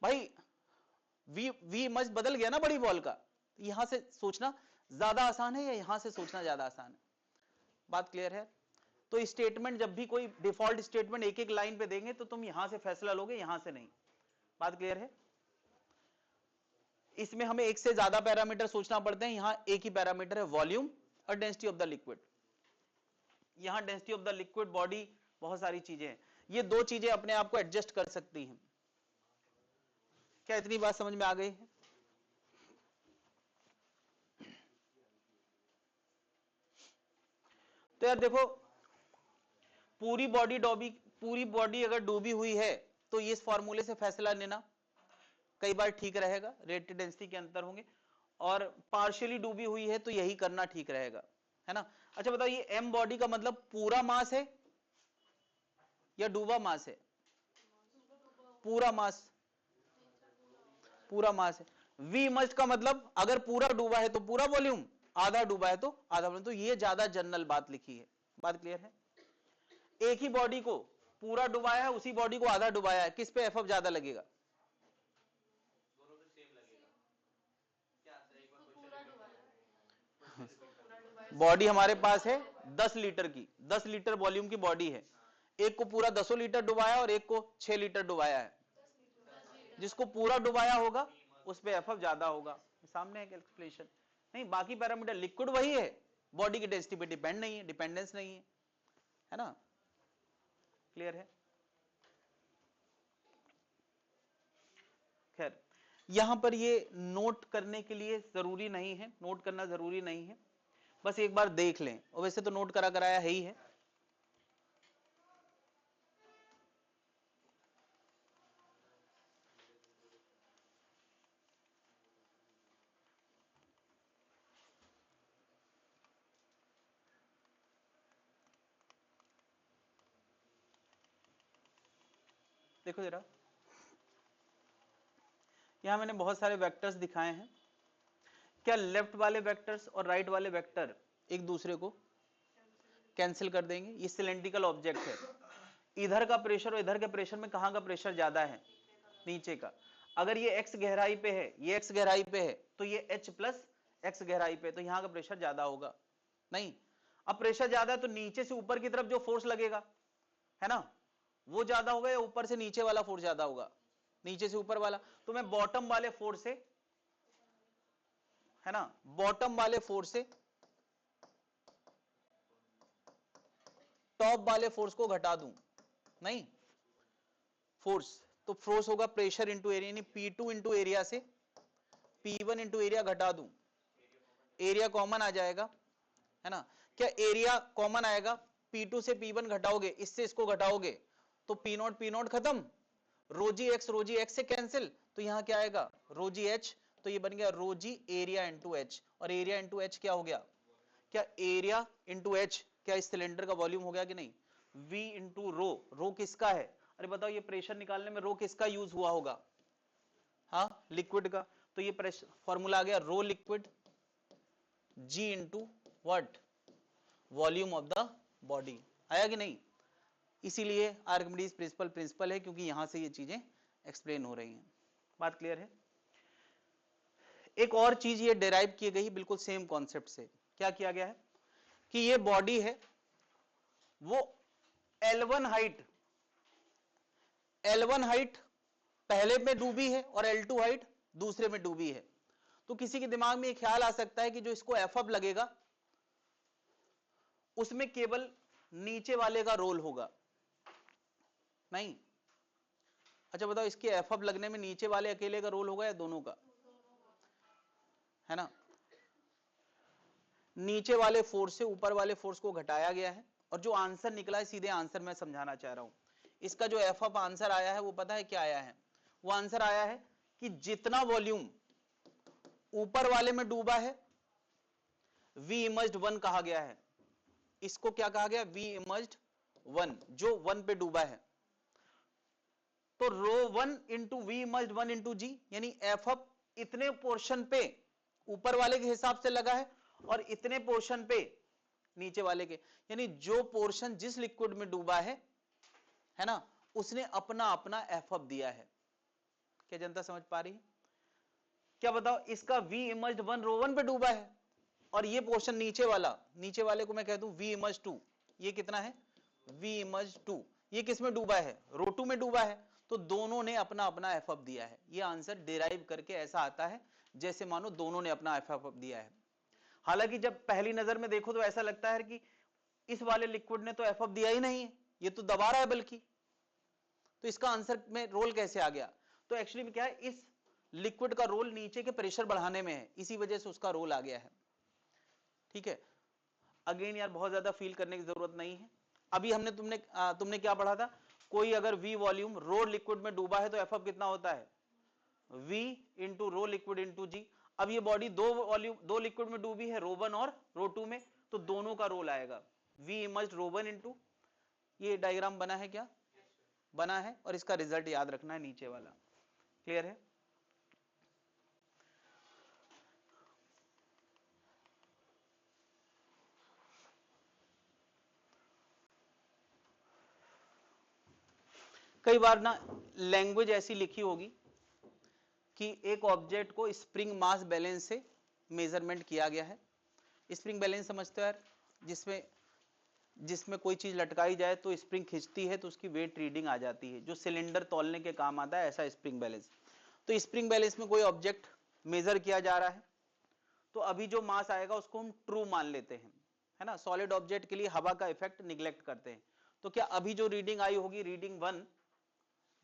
भाई, वी मच बदल गया ना बड़ी बॉल का। यहां से सोचना ज्यादा आसान है या यहां से सोचना ज्यादा आसान है? बात क्लियर है? तो स्टेटमेंट जब भी कोई डिफॉल्ट स्टेटमेंट एक एक लाइन पे देंगे तो तुम यहां से फैसला लोगे, यहां से नहीं। बात क्लियर है? इसमें हमें एक से ज्यादा पैरामीटर सोचना पड़ते हैं, यहां एक ही पैरामीटर है, वॉल्यूम और डेंसिटी ऑफ द लिक्विड। यहां density of the liquid, body, बहुत सारी चीजें हैं, ये दो चीजें अपने आप को एडजस्ट कर सकती हैं। क्या इतनी बात समझ में आ गई है? तो यार देखो, पूरी बॉडी अगर डूबी हुई है तो इस फॉर्मूले से फैसला लेना कई बार ठीक रहेगा, रेटेड डेंसिटी के अंतर होंगे, और पार्शियली डूबी हुई है तो यही करना ठीक रहेगा, है ना? अच्छा बताओ, ये एम बॉडी का मतलब पूरा मास है या डूबा मास है? पूरा मास, पूरा मास है। वी मस्ट का मतलब अगर पूरा डूबा है तो पूरा वॉल्यूम, आधा डूबा है तो आधा वॉल्यूम। तो ये ज्यादा जनरल बात लिखी है। बात क्लियर है? एक ही बॉडी को पूरा डुबाया है, उसी बॉडी को आधा डुबाया है, किस पे एफ ज्यादा लगेगा? बॉडी हमारे पास है 10 लीटर की, 10 लीटर वॉल्यूम की बॉडी है, एक को पूरा 10 लीटर डुबाया और एक को 6 लीटर डुबाया है। जिसको पूरा डुबाया होगा उस पे एफ ज्यादा होगा। सामने है कैलकुलेशन। नहीं, बाकी पैरामीटर लिक्विड वही है, बॉडी की डेंसिटी पे डिपेंड नहीं है, डिपेंडेंस नहीं है ना? क्लियर है? खैर, यहां पर ये नोट करने के लिए जरूरी नहीं है, नोट करना जरूरी नहीं है, बस एक बार देख लें, और वैसे तो नोट करा कराया है ही है। देखो जरा, यहां मैंने बहुत सारे वेक्टर्स दिखाए हैं। क्या लेफ्ट वाले वेक्टर्स और राइट वाले वेक्टर एक दूसरे को कैंसिल कर देंगे? ये सिलेंड्रिकल ऑब्जेक्ट है, इधर का प्रेशर और इधर के प्रेशर में कहां का प्रेशर ज्यादा है? नीचे का। अगर ये x गहराई पे है, ये x गहराई पे है, तो ये h प्लस x गहराई पे, तो यहां का प्रेशर ज्यादा होगा। नहीं, अब प्रेशर ज्यादा है तो नीचे से ऊपर की तरफ जो फोर्स लगेगा, है ना, वो ज्यादा होगा या ऊपर से नीचे वाला फोर्स ज्यादा होगा? नीचे से ऊपर वाला। तो मैं बॉटम वाले फोर्स से, है ना, बॉटम वाले फोर्स से टॉप वाले फोर्स को घटा दूं। नहीं, फोर्स तो फोर्स होगा प्रेशर इंटू एरिया, यानी P2 इंटू एरिया से P1 इंटू एरिया घटा दूं, एरिया कॉमन आ जाएगा, है ना? क्या एरिया कॉमन आएगा? P2 से P1 घटाओगे, इससे इसको घटाओगे तो P नॉट खत्म, रोजी एक्स से कैंसिल, तो यहां क्या आएगा? रोजी एच, तो ये बन गया रोजी एरिया इंटू एच, और एरिया इंटू एच क्या हो गया? क्या एरिया इंटू एच, क्या इस सिलेंडर का वॉल्यूम हो गया कि नहीं? V इंटू रो, रो किसका है? अरे बताओ, ये प्रेशर निकालने में रो किसका यूज हुआ होगा? हाँ, लिक्विड का। तो ये प्रेशर फॉर्मूला आ गया, रो liquid G into what? Volume of the body. आया कि नहीं? इसीलिए आर्किमिडीज प्रिंसिपल है, क्योंकि यहां से ये चीजें एक्सप्लेन हो रही हैं। बात क्लियर है? एक और चीज ये डेराइव की गई बिल्कुल सेम कॉन्सेप्ट से। क्या किया गया है कि ये बॉडी है, वो L1 हाइट पहले में डूबी है और L2 हाइट दूसरे में डूबी है। तो किसी के दिमाग में ये ख्याल आ सकता है कि जो इसको एफ लगेगा उसमें केवल नीचे वाले का रोल होगा। नहीं, अच्छा बताओ, इसके एफ लगने में नीचे वाले अकेले का रोल होगा या दोनों का? है ना? नीचे वाले फोर्स से ऊपर वाले फोर्स को घटाया गया है, और जो आंसर निकला है, सीधे आंसर मैं समझाना चाह रहा हूं। इसका जो एफ आंसर आया है वो पता है क्या आया है? वो आंसर आया है कि जितना वॉल्यूम ऊपर वाले में डूबा है, वी इमर्ज्ड 1 कहा गया है, इसको क्या कहा गया, वी इमर्ज्ड 1, जो 1 पे डूबा है। तो रो 1 इंटू वी इमर्ज्ड 1 इंटू जी, यानी एफ अप इतने पोर्शन पे ऊपर वाले के हिसाब से लगा है और इतने पोर्शन पे नीचे वाले के, यानी जो पोर्शन जिस लिक्विड में डूबा है ना, उसने अपना अपना एफ अप दिया है। क्या जनता समझ पा रही है? क्या बताओ, इसका वी इमर्ज्ड 1 रो 1 पे डूबा है और ये पोर्शन नीचे वाले को मैं कह दूं वी इमर्ज्ड 2, ये कितना है, वी इमर्ज्ड 2, ये किस में डूबा है, रो 2 में डूबा है। तो दोनों ने अपना अपना एफ अप दिया है। ये आंसर डिराइव करके ऐसा आता है जैसे मानो दोनों ने अपना एफ अप दिया है। हालांकि जब पहली नजर में देखो तो ऐसा लगता है कि इस वाले लिक्विड ने तो एफ अप दिया ही नहीं है, ये तो दबा रहा है बल्कि, तो इसका आंसर में रोल कैसे आ गया? तो एक्चुअली में क्या है, इस लिक्विड का रोल नीचे के प्रेशर बढ़ाने में है, इसी वजह से उसका रोल आ गया है। ठीक है, अगेन यार बहुत ज्यादा फील करने की जरूरत नहीं है। अभी हमने तुमने क्या पढ़ा था, कोई अगर वी वॉल्यूम रो लिक्विड में डूबा है तो एफ अप कितना होता है, V into rho liquid into G. अब ये बॉडी दो लिक्विड में डूबी है, रो 1 और रो 2 में, तो दोनों का रोल आएगा V इमर्ज्ड रो 1 इंटू, ये डायग्राम बना है क्या, बना है, और इसका रिजल्ट याद रखना है नीचे वाला। क्लियर है? कई बार ना लैंग्वेज ऐसी लिखी होगी कि एक ऑब्जेक्ट को स्प्रिंग मास बैलेंस से मेजरमेंट किया गया है। स्प्रिंग बैलेंस समझते हो यार, जिसमें कोई चीज लटकाई जाए तो स्प्रिंग खींचती है तो उसकी वेट रीडिंग आ जाती है, जो सिलेंडर तौलने के काम आता है, ऐसा स्प्रिंग बैलेंस। तो स्प्रिंग बैलेंस में कोई ऑब्जेक्ट मेजर किया जा रहा है, तो अभी जो मास आएगा उसको हम ट्रू मान लेते हैं, है ना। सॉलिड ऑब्जेक्ट के लिए हवा का इफेक्ट निग्लेक्ट करते हैं। तो क्या अभी जो रीडिंग आई होगी, रीडिंग 1,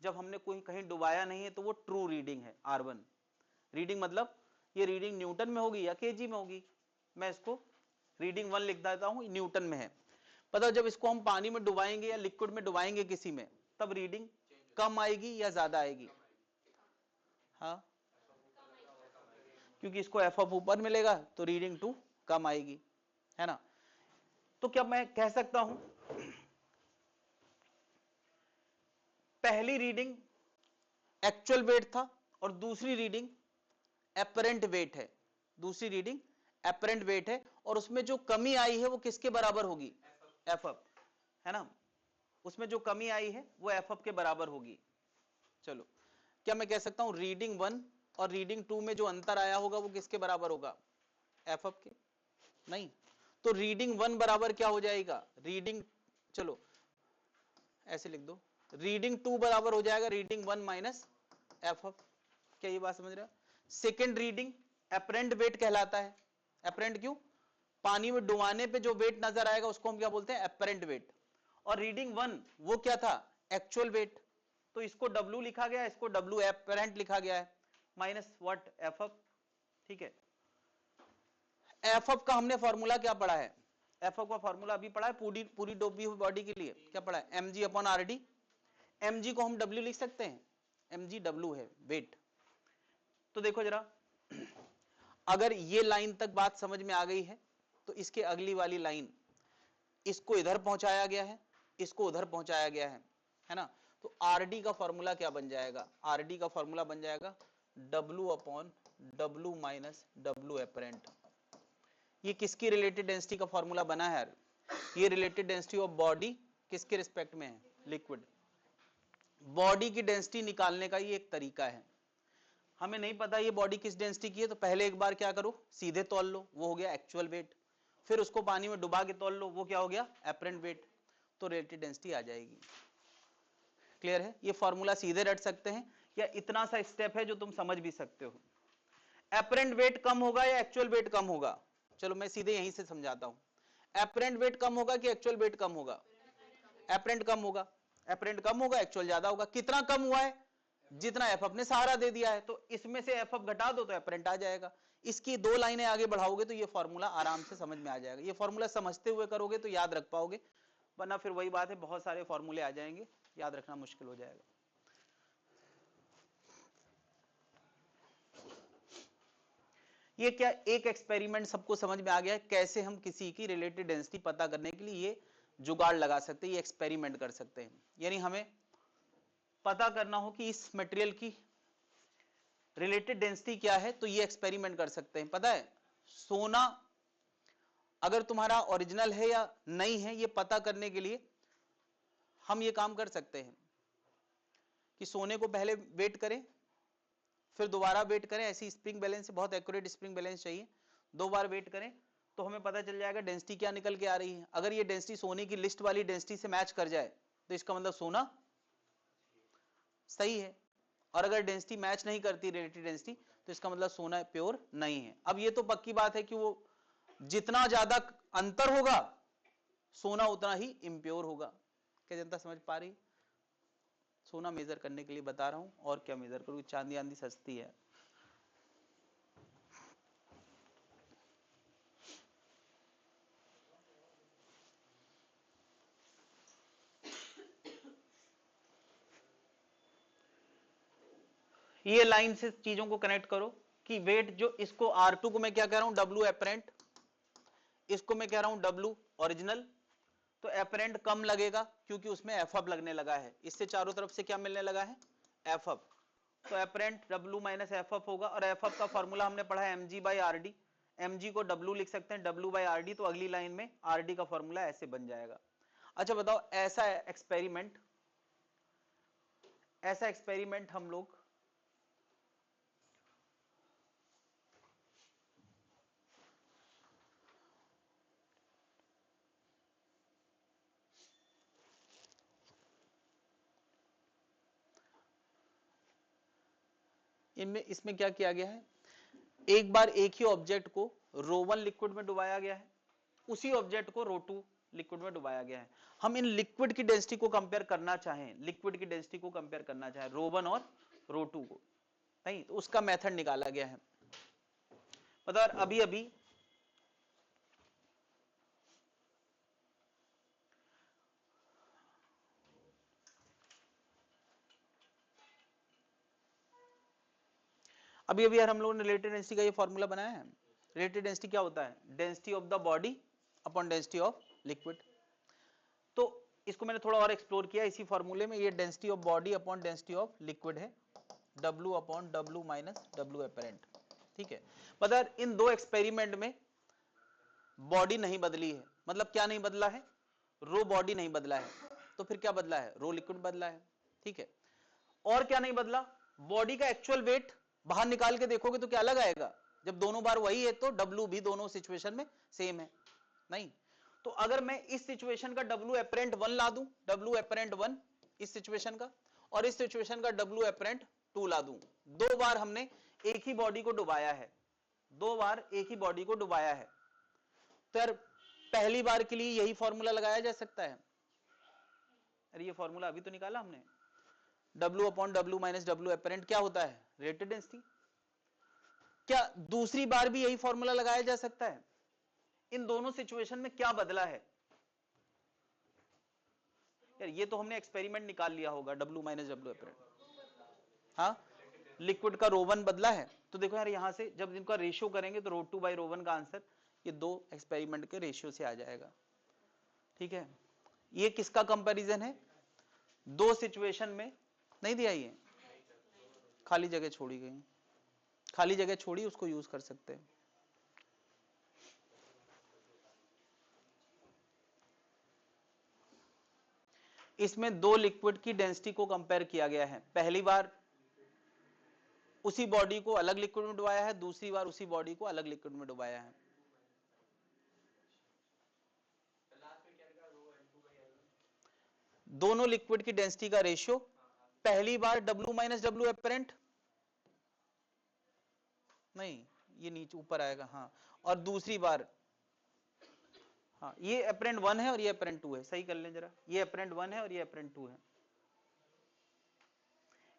जब हमने कोई कहीं डुबाया नहीं है तो वो ट्रू रीडिंग है, R1 रीडिंग। मतलब ये रीडिंग न्यूटन में होगी या केजी में होगी, मैं इसको रीडिंग 1 लिख देता हूं, न्यूटन में है। पता, जब इसको हम पानी में डुबाएंगे या लिक्विड में डुबाएंगे किसी में, तब रीडिंग कम आएगी या ज्यादा आएगी? हाँ, क्योंकि इसको एफ ऑफ ऊपर मिलेगा तो रीडिंग 2 कम आएगी, है ना। तो क्या मैं कह सकता हूं पहली रीडिंग एक्चुअल वेट था और दूसरी रीडिंग एपरेंट वेट है, दूसरी रीडिंग एपरेंट वेट है, और उसमें जो कमी आई है वो किसके बराबर होगी, एफ अप, है ना। उसमें जो कमी आई है वो एफ अप के बराबर होगी। चलो, क्या मैं कह सकता हूं रीडिंग 1 और रीडिंग 2 में जो अंतर आया होगा वो किसके बराबर होगा, एफ अप के? नहीं, तो रीडिंग 1 बराबर क्या हो जाएगा, रीडिंग, चलो ऐसे लिख दो, रीडिंग 2 बराबर हो जाएगा रीडिंग 1 माइनस एफ अप। क्या ये बात समझ रहे हो? सेकेंड रीडिंग एपरेंट वेट कहलाता है। एपरेंट क्यों? पानी में डुबाने पे जो वेट नजर आएगा उसको हम क्या बोलते हैं, एपरेंट वेट। और रीडिंग 1 वो क्या था, एक्चुअल वेट। तो इसको W लिखा गया, इसको W एपरेंट लिखा गया है, माइनस व्हाट, एफ अप। ठीक है, एफ अप का हमने फॉर्मूला क्या पढ़ा है, एफ अप का फॉर्मूला अभी पढ़ा है, पूरी डूबी हुई बॉडी के लिए क्या पढ़ा है, mg अपॉन RD। mg को हम W लिख सकते हैं, mg W है वेट। तो देखो जरा, अगर ये लाइन तक बात समझ में आ गई है तो इसके अगली वाली लाइन, इसको इधर पहुंचाया गया है, इसको उधर पहुंचाया गया है ना। तो RD का फॉर्मूला क्या बन जाएगा, RD का फॉर्मूला बन जाएगा W upon W minus W apparent. ये किसकी रिलेटेड डेंसिटी का फॉर्मूला बना है यार, ये रिलेटेड डेंसिटी ऑफ बॉडी किसके रिस्पेक्ट में है, लिक्विड। बॉडी की डेंसिटी निकालने का ये एक तरीका है। हमें नहीं पता ये बॉडी किस डेंसिटी की है, तो पहले एक बार क्या करो, सीधे तौल लो, वो हो गया एक्चुअल वेट। फिर उसको पानी में डुबा के तौल लो, वो क्या हो गया, एपरेंट वेट। तो रिलेटिव डेंसिटी आ जाएगी। क्लियर है? ये फॉर्मूला सीधे रट सकते हैं, या इतना सा स्टेप है जो तुम समझ भी सकते हो। एपरेंट वेट कम होगा या एक्चुअल वेट कम होगा? चलो मैं सीधे यहीं से समझाता हूं। एपरेंट वेट कम होगा कि एक्चुअल वेट कम होगा? एपरेंट कम होगा। एपरेंट कम होगा, एक्चुअल ज्यादा होगा। कितना कम हुआ है? जितना एफ अप ने सहारा दे दिया है। तो इसमें से एफ अप घटा दो तो एपरेंट आ जाएगा। इसकी 2 लाइनें आगे बढ़ाओगे तो ये फॉर्मूला आराम से समझ में आ जाएगा। ये फॉर्मूला समझते हुए करोगे तो याद रख पाओगे, वरना फिर वही बात है, बहुत सारे फॉर्मूले आ जाएंगे, याद रखना मुश्किल हो जाएगा। ये क्या एक एक्सपेरिमेंट सबको समझ में आ गया है कैसे हम किसी की रिलेटिव डेंसिटी पता करने के लिए ये जुगाड़ लगा सकते हैं, ये एक्सपेरिमेंट कर सकते हैं। यानी हमें पता करना हो कि इस मटेरियल की रिलेटेड डेंसिटी क्या है, तो ये एक्सपेरिमेंट कर सकते हैं। पता है सोना अगर तुम्हारा ओरिजिनल है या नहीं है, ये पता करने के लिए हम ये काम कर सकते हैं कि सोने को पहले वेट करें, फिर दोबारा वेट करें, ऐसी स्प्रिंग बैलेंस से, बहुत एक्यूरेट स्प्रिंग बैलेंस चाहिए, 2 बार वेट करें तो हमें पता चल जाएगा डेंसिटी क्या निकल के आ रही है। अगर ये डेंसिटी सोने की लिस्ट वाली डेंसिटी से मैच कर जाए तो इसका मतलब सोना सही है, और अगर डेंसिटी मैच नहीं करती रिलेटिव डेंसिटी तो इसका मतलब सोना प्योर नहीं है। अब ये तो पक्की बात है कि वो जितना ज्यादा अंतर होगा सोना उतना ही इम्प्योर होगा। क्या जनता समझ पा रही? सोना मेजर करने के लिए बता रहा हूं, और क्या मेजर करूं, चांदी आंदी सस्ती है। ये लाइन से चीजों को कनेक्ट करो कि वेट जो इसको R2 को मैं क्या कह रहा हूं, W एपरेंट, इसको मैं कह रहा हूं W ओरिजिनल। तो एपरेंट कम लगेगा क्योंकि उसमें एफअप लगने लगा है, इससे चारों तरफ से क्या मिलने लगा है, एफअप। तो एपरेंट W माइनस एफअप होगा, और एफअप का फॉर्मूला हमने पढ़ा है mg/rd। mg को W लिख सकते हैं W/rd, तो अगली लाइन में rd का फॉर्मूला ऐसे बन जाएगा। अच्छा बताओ, ऐसा एक्सपेरिमेंट हम लोग इसमें क्या किया गया है, एक बार एक ही ऑब्जेक्ट को रो1 लिक्विड में डुबाया गया है, उसी ऑब्जेक्ट को रो2 लिक्विड में डुबाया गया है। हम इन लिक्विड की डेंसिटी को कंपेयर करना चाहें, लिक्विड की डेंसिटी को कंपेयर करना चाहें रो1 और रो2 को, नहीं तो उसका मेथड निकाला गया है। पता है अभी अभी यार हम लोगों ने रिलेटिव डेंसिटी का ये फॉर्मूला बनाया है। रिलेटिव डेंसिटी क्या होता है, density of the body upon density of liquid. तो इसको मैंने थोड़ा और एक्सप्लोर किया इसी फॉर्मूले में, ये density of body upon density of liquid है, W upon W minus W apparent. ठीक है, पता है इन दो एक्सपेरिमेंट में बॉडी नहीं बदली है, मतलब क्या नहीं बदला है, रो बॉडी नहीं बदला है, तो फिर क्या बदला है, रो लिक्विड बदला है। ठीक है, और क्या नहीं बदला, बॉडी का एक्चुअल वेट बाहर निकाल के देखोगे तो क्या अलग आएगा, जब दोनों बार वही है तो W भी दोनों सिचुएशन में सेम है, नहीं। तो अगर मैं इस सिचुएशन का W एपरेंट 1 ला दूं, W एपरेंट 1 इस सिचुएशन का, और इस सिचुएशन का W एपरेंट 2 ला दूं, 2 बार हमने एक ही बॉडी को डुबाया है, 2 बार एक ही बॉडी को डुबाया है, तो यार पहली बार के लिए यही फॉर्मूला लगाया जा सकता है। अरे ये फॉर्मूला अभी तो निकाला हमने, W upon W minus W apparent क्या होता है, रिलेटिव डेंसिटी। क्या दूसरी बार भी यही फॉर्मूला लगाया जा सकता है, इन दोनों सिचुएशन में क्या बदला है, यार ये तो हमने एक्सपेरिमेंट निकाल लिया होगा, W माइनस W एपरेंट। हाँ, लिक्विड का रो1 बदला है, तो देखो यार यहां से जब इनका रेशियो करेंगे तो रो2 बाई रो1 का आंसर ये दो एक्सपेरिमेंट के रेशियो से आ जाएगा। ठीक है, ये किसका कंपैरिजन है, दो सिचुएशन में नहीं दिया, ये खाली जगह छोड़ी गई, खाली जगह छोड़ी उसको यूज कर सकते हैं। इसमें दो लिक्विड की डेंसिटी को कंपेयर किया गया है, पहली बार उसी बॉडी को अलग लिक्विड में डुबाया है, दूसरी बार उसी बॉडी को अलग लिक्विड में डुबाया है। दोनों लिक्विड की डेंसिटी का रेशियो, पहली बार W माइनस W एपरेंट, नहीं ये नीचे ऊपर आएगा, हाँ, और दूसरी बार, हाँ ये एपरेंट 1 है और ये एपरेंट 2 है, सही कर लें जरा, ये एपरेंट 1 है और ये एपरेंट 2 है।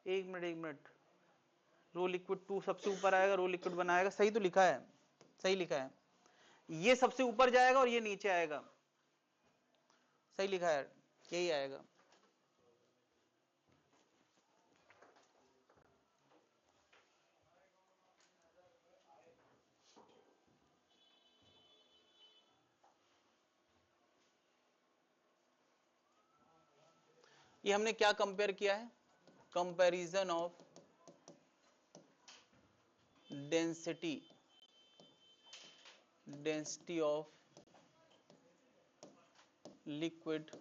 एक मिनट, रो लिक्विड 2 सबसे ऊपर आएगा, रो लिक्विड 1 आएगा, सही तो लिखा है, सही लिखा है, ये सबसे ऊपर जाएगा और ये नीचे आएगा, सही लिखा है, यही आएगा। ये हमने क्या कंपेयर किया है? Comparison of density of liquid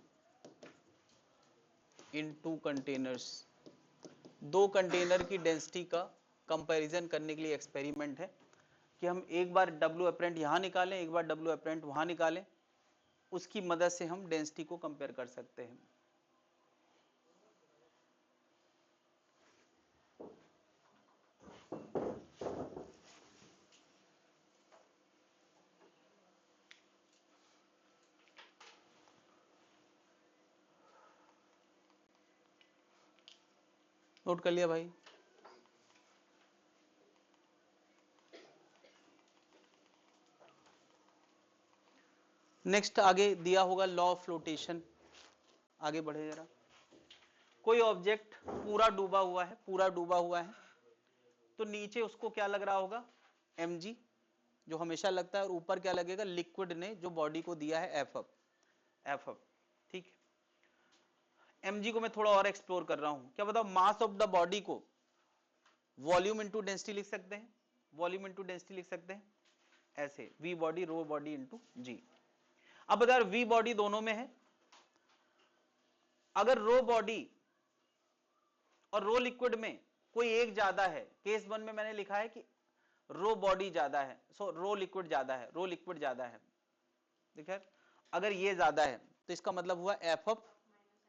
in two containers. दो कंटेनर की डेंसिटी का कंपैरिजन करने के लिए एक्सपेरिमेंट है कि हम एक बार डब्ल्यू अप्रेंट यहां निकालें, एक बार डब्ल्यू अप्रेंट वहां निकालें, उसकी मदद से हम डेंसिटी को कंपेयर कर सकते हैं। नोट कर लिया भाई? नेक्स्ट आगे दिया होगा लॉ ऑफ फ्लोटेशन। आगे बढ़े जरा। कोई ऑब्जेक्ट पूरा डूबा हुआ है, पूरा डूबा हुआ है, तो नीचे उसको क्या लग रहा होगा? mg, जो हमेशा लगता है, और ऊपर क्या लगेगा? लिक्विड ने जो बॉडी को दिया है एफ। ठीक है, mg को मैं थोड़ा और एक्सप्लोर कर रहा हूं। क्या बताओ, मास ऑफ द बॉडी को वॉल्यूम इंटू डेंसिटी लिख सकते हैं? वॉल्यूम इंटू डेंसिटी लिख सकते हैं ऐसे, V body rho body into G. अब अगर वी बॉडी दोनों में है, अगर रो बॉडी और रो लिक्विड में कोई एक ज्यादा है, केस 1 में मैंने लिखा है कि रो बॉडी ज्यादा है, सो रो लिक्विड ज्यादा है, रो लिक्विड ज्यादा है। ठीक है, अगर ये ज्यादा है तो इसका मतलब हुआ एफ ऑफ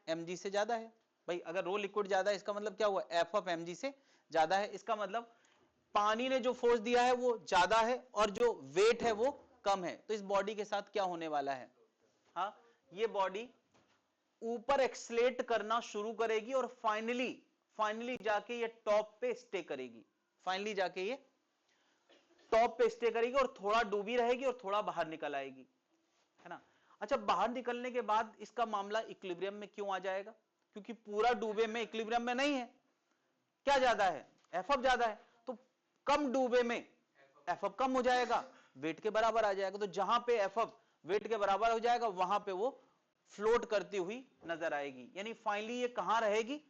mg से ज्यादा है। भाई अगर रो लिक्विड ज्यादा है, इसका मतलब क्या हुआ? एफ ऑफ mg से ज्यादा है। इसका मतलब पानी ने जो फोर्स दिया है वो ज्यादा है और जो वेट है वो कम है। तो इस बॉडी के साथ क्या होने वाला है? हाँ, ये बॉडी ऊपर एक्सलेट करना शुरू करेगी और फाइनली जाके ये टॉप पे स्टे करेगी। फाइनली जाके ये टॉप पे स्टे करेगी और थोड़ा डूबी रहेगी और थोड़ा बाहर निकल आएगी, है ना। अच्छा, बाहर निकलने के बाद इसका मामला इक्विलिब्रियम में क्यों आ जाएगा? क्योंकि पूरा डूबे में इक्विलिब्रियम में नहीं है। क्या ज्यादा है? एफ अप ज्यादा है। तो कम डूबे में एफ अप कम हो जाएगा, वेट के बराबर आ जाएगा। तो जहां पे एफ अप वेट के बराबर हो जाएगा, वहां पे वो फ्लोट करती हुई नजर आएगी। यानी फाइनली ये कहां रहेगी?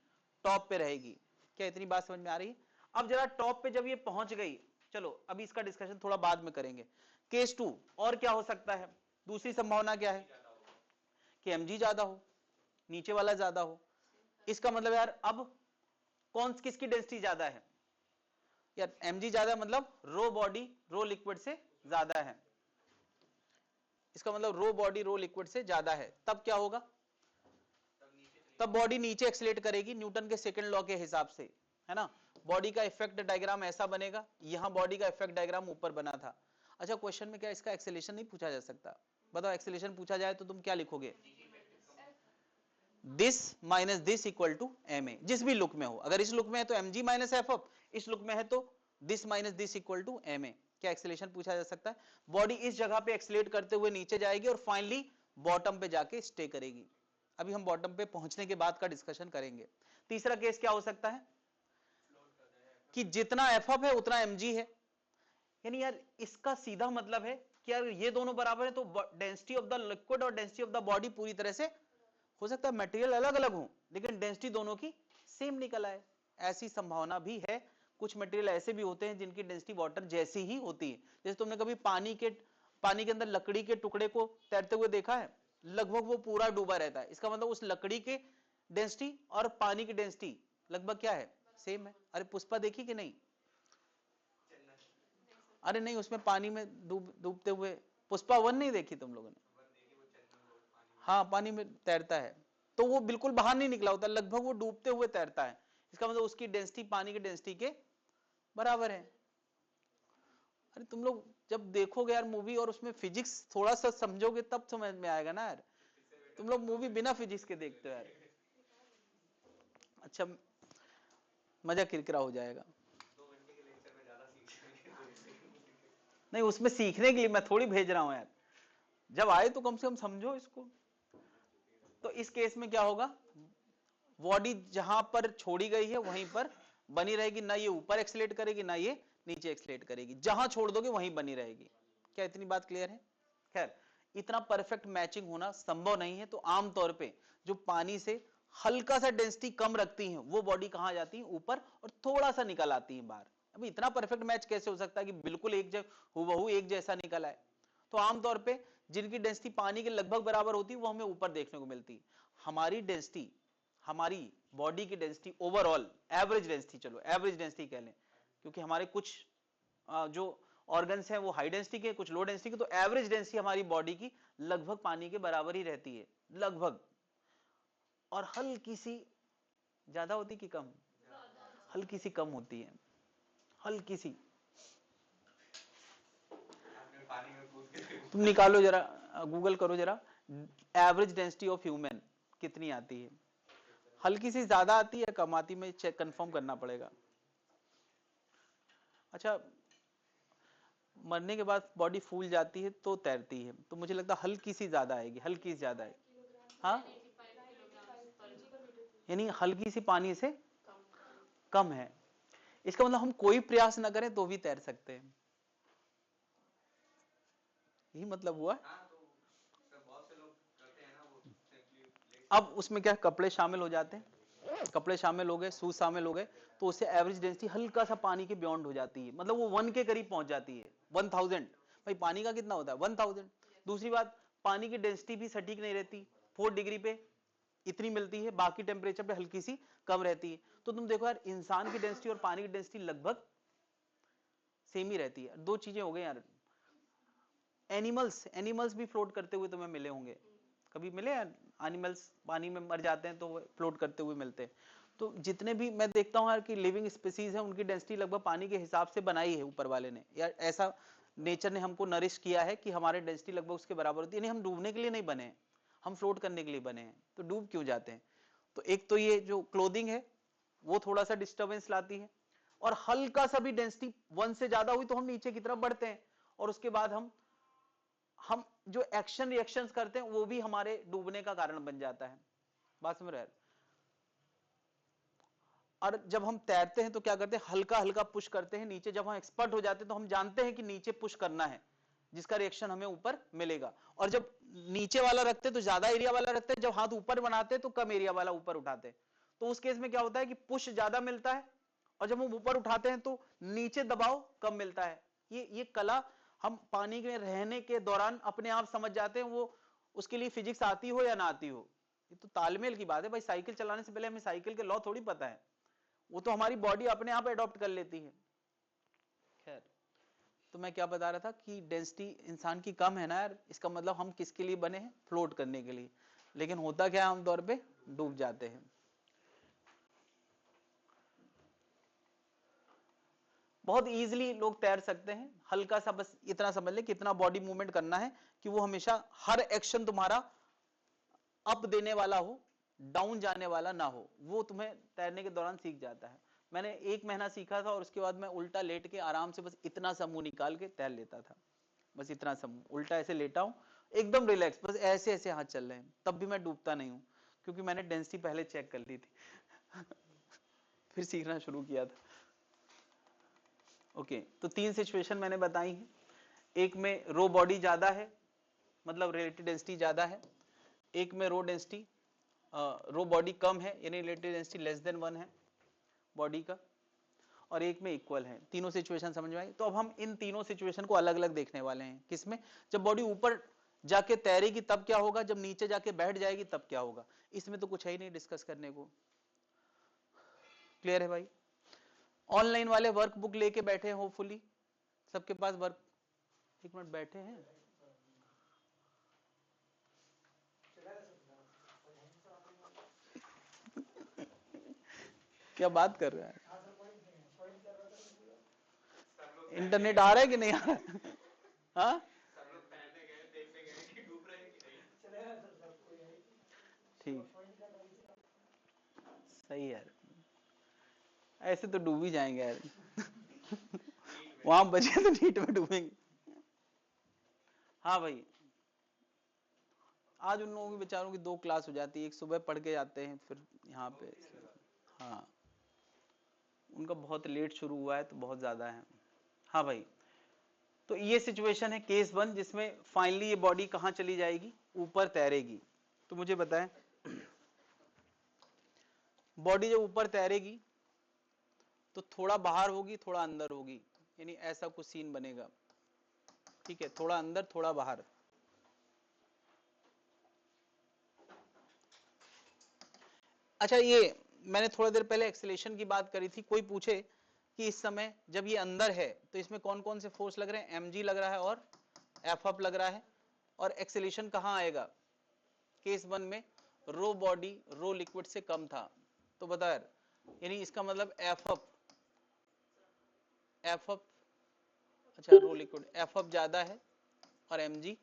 टॉप पे रहेगी। क्या इतनी बात समझ में आ रही है? अब जरा टॉप पे जब ये पहुंच गई, चलो अभी इसका डिस्कशन थोड़ा बाद में करेंगे। केस 2 और क्या हो सकता है? दूसरी संभावना क्या है? कि mg ज्यादा हो, नीचे वाला ज्यादा हो। इसका मतलब यार अब कौन किसकी डेंसिटी ज्यादा है? यार mg ज्यादा मतलब रो बॉडी रो लिक्विड से ज्यादा है। इसका मतलब रो बॉडी रो लिक्विड से ज्यादा है। तब क्या होगा? तब बॉडी नीचे एक्सलेट करेगी न्यूटन के सेकंड लॉ के हिसाब से, है ना। बॉडी का इफेक्ट डायग्राम ऐसा बनेगा, यहां बॉडी का इफेक्ट डायग्राम ऊपर बना था। अच्छा, क्वेश्चन में क्या इसका एक्सेलेरेशन नहीं पूछा जा सकता? बताओ, एक्सेलेरेशन पूछा जाए तो तुम क्या लिखोगे? This minus this equal to m a, जिस भी लुक में हो। अगर इस लुक में है तो mg माइनस एफ अप, इस लुक में है तो this minus this equal to m a. क्या एक्सेलेरेशन पूछा जा सकता है? बॉडी इस जगह पे एक्सलेट करते हुए नीचे जाएगी और फाइनली बॉटम पे जाके स्टे करेगी। अभी हम बॉटम पे पहुंचने के बाद का डिस्कशन करेंगे। तीसरा केस क्या हो सकता है? कि जितना एफ अप है उतना mg है। यानी यार इसका सीधा मतलब है कि यार ये दोनों बराबर है, तो डेंसिटी ऑफ द लिक्विड और डेंसिटी ऑफ द बॉडी पूरी तरह से, हो सकता है मटेरियल अलग अलग हो लेकिन डेंसिटी दोनों की सेम निकल आए। ऐसी संभावना भी है। कुछ मटेरियल ऐसे भी होते हैं जिनकी डेंसिटी वाटर जैसी ही होती है। जैसे तुमने कभी पानी के अंदर लकड़ी के टुकड़े को तैरते हुए देखा है? लगभग वो पूरा डूबा रहता है। इसका मतलब उस लकड़ी के डेंसिटी और पानी की डेंसिटी लगभग क्या है? सेम है। अरे पुष्पा देखी कि नहीं? अरे नहीं, उसमें पानी में डूबते हुए पुष्पा 1 नहीं देखी तुम लोगों ने? हाँ, पानी में तैरता है तो वो बिल्कुल बाहर नहीं निकला होता, लगभग वो डूबते हुए तैरता है। इसका मतलब उसकी डेंसिटी पानी की डेंसिटी के बराबर है। अरे तुम लोग जब देखोगे यार मूवी और उसमें फिजिक्स थोड़ा सा समझोगे तब समझ में आएगा ना यार। तुम लोग मूवी बिना फिजिक्स के देखते हो यार। अच्छा, मजा किरकिरा हो जाएगा। नहीं, उसमें सीखने के लिए मैं थोड़ी भेज रहा हूं यार। जब आए तो कम से कम समझो इसको। तो इस केस में क्या होगा? बॉडी जहां पर छोड़ी गई है वहीं पर बनी रहेगी, ना ये ऊपर एक्सलेट करेगी ना ये नीचे एक्सलेट करेगी। जहां छोड़ दोगे वहीं बनी रहेगी। क्या इतनी बात क्लियर है? खैर, इतना परफेक्ट मैचिंग होना संभव नहीं है, तो आमतौर पे जो पानी से हल्का सा डेंसिटी कम रखती हैं वो बॉडी कहां जाती है, ऊपर, और थोड़ा सा निकल आती है बाहर। अभी इतना परफेक्ट मैच कैसे हो सकता है कि बिल्कुल हुबहू एक जैसा निकल आए। तो आमतौर पे जिनकी डेंसिटी पानी के लगभग बराबर होती है वो हमें ऊपर देखने को मिलती है। हमारी डेंसिटी, हमारी बॉडी की डेंसिटी ओवरऑल एवरेज डेंसिटी, चलो एवरेज डेंसिटी कह लें, क्योंकि हमारे कुछ जो ऑर्गन्स हैं वो हाई डेंसिटी के, कुछ लो डेंसिटी के, तो एवरेज डेंसिटी हमारी बॉडी की लगभग पानी के बराबर ही रहती है, लगभग। और हल्की सी ज्यादा होती कि कम? हल्की सी कम होती है, हल्की सी। तुम निकालो जरा, गूगल करो जरा, एवरेज डेंसिटी ऑफ ह्यूमन कितनी आती है, हल्की सी ज्यादा आती है कम आती, में चेक कंफर्म करना पड़ेगा। अच्छा, मरने के बाद बॉडी फूल जाती है तो तैरती है, तो मुझे लगता है हल्की सी ज्यादा आएगी, हल्की सी ज्यादा आएगी। हाँ, यानी हल्की सी पानी से कम है। इसका मतलब हम कोई प्रयास ना करें तो भी तैर सकते हैं, यही मतलब हुआ। अब उसमें क्या कपड़े शामिल हो जाते हैं, कपड़े शामिल हो गए, शूज शामिल हो गए, तो उससे एवरेज डेंसिटी हल्का सा पानी के बियॉन्ड हो जाती है, मतलब वो 1 के करीब पहुंच जाती है, 1000। भाई पानी का कितना होता है? 1000। दूसरी बात, पानी की डेंसिटी भी सटीक नहीं रहती, 4 डिग्री पे इतनी मिलती है, बाकी टेम्परेचर पे हल्की सी कम रहती है। तो तुम देखो यार, इंसान की डेंसिटी और पानी की डेंसिटी लगभग सेम ही रहती है। दो चीजें हो गई यार। एनिमल्स भी फ्लोट करते हुए तुम्हें मिले होंगे, कभी मिले यार? एनिमल्स पानी में मर जाते हैं तो फ्लोट करते हुए मिलते हैं। तो जितने भी मैं देखता हूं यार कि लिविंग स्पीसीज है, उनकी डेंसिटी लगभग पानी के हिसाब से बनाई है ऊपर वाले ने, यार ऐसा नेचर ने हमको नरिश किया है कि हमारे डेंसिटी लगभग उसके बराबर होती है। यानी हम डूबने के लिए नहीं बने हैं, हम फ्लोट करने के लिए बने हैं। तो डूब क्यों जाते हैं? तो एक तो ये जो क्लोथिंग है वो थोड़ा सा डिस्टर्बेंस लाती है, और हल्का सा भी डेंसिटी 1 से ज्यादा हुई तो हम नीचे की तरफ बढ़ते हैं, और उसके बाद हम जो एक्शन रिएक्शंस करते हैं वो भी हमारे डूबने का कारण बन जाता है। बात समझ रहे हैं? और जब हम तैरते हैं तो क्या करते हैं, हल्का हल्का पुश करते हैं नीचे। जब हम एक्सपर्ट हो जाते हैं तो हम जानते हैं कि नीचे पुश करना है, जिसका रिएक्शन हमें ऊपर मिलेगा। और जब नीचे वाला रखते हैं तो ज्यादा एरिया वाला रखते हैं, जब हाथ ऊपर बनाते हैं तो कम एरिया वाला ऊपर उठाते हैं। तो उस केस में क्या होता है कि पुश ज्यादा मिलता है, और जब हम ऊपर उठाते हैं तो नीचे दबाव कम मिलता है। ये कला हम पानी में रहने के दौरान अपने आप समझ जाते हैं। वो उसके लिए फिजिक्स आती हो या ना आती हो, ये तो तालमेल की बात है भाई। साइकिल चलाने से पहले हमें साइकिल के लॉ थोड़ी पता है, वो तो हमारी बॉडी अपने आप अडॉप्ट कर लेती है। खैर, तो मैं क्या बता रहा था कि डेंसिटी इंसान की कम है ना यार, इसका मतलब हम किसके लिए बने हैं? फ्लोट करने के लिए। लेकिन होता क्या है, आमतौर पे डूब जाते हैं। बहुत इजीली लोग तैर सकते हैं, हल्का सा बस इतना समझ ले कितना बॉडी मूवमेंट करना है कि वो हमेशा हर एक्शन तुम्हारा अप देने वाला हो, डाउन जाने वाला ना हो। वो तुम्हें तैरने के दौरान सीख जाता है। मैंने 1 महीना सीखा था, और उसके बाद मैं उल्टा लेट के आराम से बस इतना सा मुंह निकाल के तैर लेता था। बस इतना सा मुंह उल्टा ऐसे लेटा हूं, एकदम रिलैक्स, बस ऐसे ऐसे हाथ चल रहे हैं, तब भी मैं डूबता नहीं हूं, क्योंकि मैंने डेंसिटी पहले चेक कर ली थी। फिर सीखना शुरू किया था। ओके, तो 3 सिचुएशन मैंने बताई हैं। एक में रो बॉडी ज्यादा है, मतलब रिलेटिव डेंसिटी ज्यादा है। एक में रो बॉडी कम है, यानी रिलेटिव डेंसिटी लेस देन 1 है बॉडी का, और एक में इक्वल है। तीनों सिचुएशन समझ में आई? तो अब हम इन तीनों सिचुएशन को अलग अलग देखने वाले हैं। किसमें? जब बॉडी ऊपर जाके तैरेगी तब क्या होगा, जब नीचे जाके बैठ जाएगी तब क्या होगा। इसमें तो कुछ है ही नहीं डिस्कस करने को। क्लियर है भाई? ऑनलाइन वाले वर्क बुक लेके बैठे हैं, होपफुली सबके पास वर्क, एक मिनट बैठे हैं। क्या बात कर रहे हैं? इंटरनेट आ रहा है कि नहीं आ रहा है? हाँ, ठीक, सही है यार। ऐसे तो डूब ही जाएंगे यार। वहां बचे तो नीट में डूबेंगे। हाँ भाई, आज उन लोगों की बेचारों की 2 क्लास हो जाती है, एक सुबह पढ़ के जाते हैं, फिर यहाँ पे। हाँ, उनका बहुत लेट शुरू हुआ है तो बहुत ज्यादा है। हाँ भाई, तो ये सिचुएशन है केस 1, जिसमें फाइनली ये बॉडी कहां चली जाएगी? ऊपर तैरेगी। तो मुझे बताएं, बॉडी जब ऊपर तैरेगी तो थोड़ा बाहर होगी थोड़ा अंदर होगी, यानी ऐसा कुछ सीन बनेगा, ठीक है, थोड़ा अंदर थोड़ा बाहर। अच्छा, ये मैंने थोड़ा देर पहले एक्सेलेरेशन की बात करी थी, कोई पूछे कि इस समय जब ये अंदर है तो इसमें कौन कौन से फोर्स लग रहे हैं, mg लग रहा है और एफ अप लग रहा है, और एक्सेलेरेशन कहां आएगा, केस 1 में रो बॉडी रो लिक्विड से कम था, तो बता यार, यानी इसका मतलब एफ अप अच्छा रो लिक्विड एफ अप ज्यादा है और mg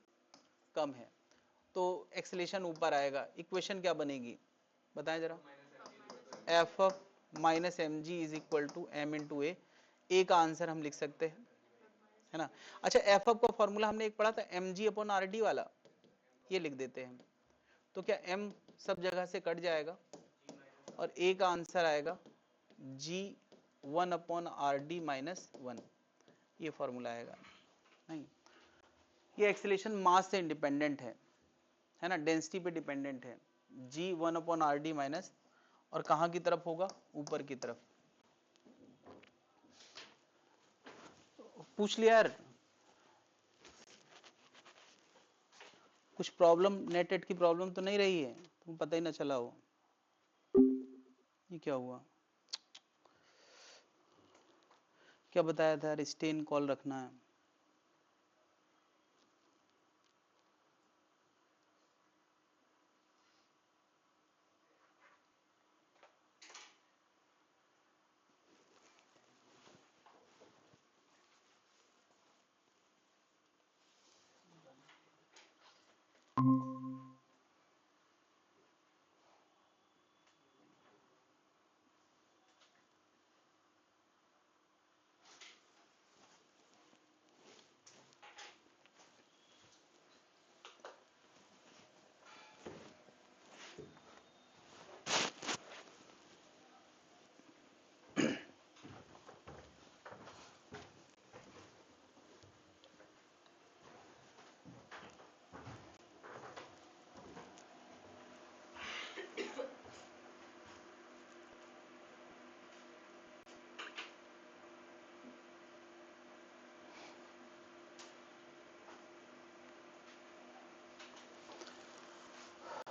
कम है, तो एक्सेलेरेशन ऊपर आएगा। इक्वेशन क्या बनेगी बताएं जरा, F up minus M G is equal to M into A का आंसर हम लिख सकते हैं, है ना। अच्छा, एफ अप का फॉर्मूला हमने एक पढ़ा था m g upon r d वाला, ये लिख देते हैं, तो क्या m सब जगह से कट जाएगा और a का आंसर आएगा g 1 upon r D minus 1, ये फॉर्मूला आएगा। नहीं, ये एक्सेलेरेशन मास से इंडिपेंडेंट है ना, डेंसिटी पे डिपेंडेंट है, g 1 upon r D minus, और कहां की तरफ होगा, ऊपर की तरफ। पूछ लिया यार, कुछ प्रॉब्लम नेट की प्रॉब्लम तो नहीं रही है, तुम पता ही ना चला हो, ये क्या हुआ, क्या बताया था यार, स्टेन कॉल रखना है।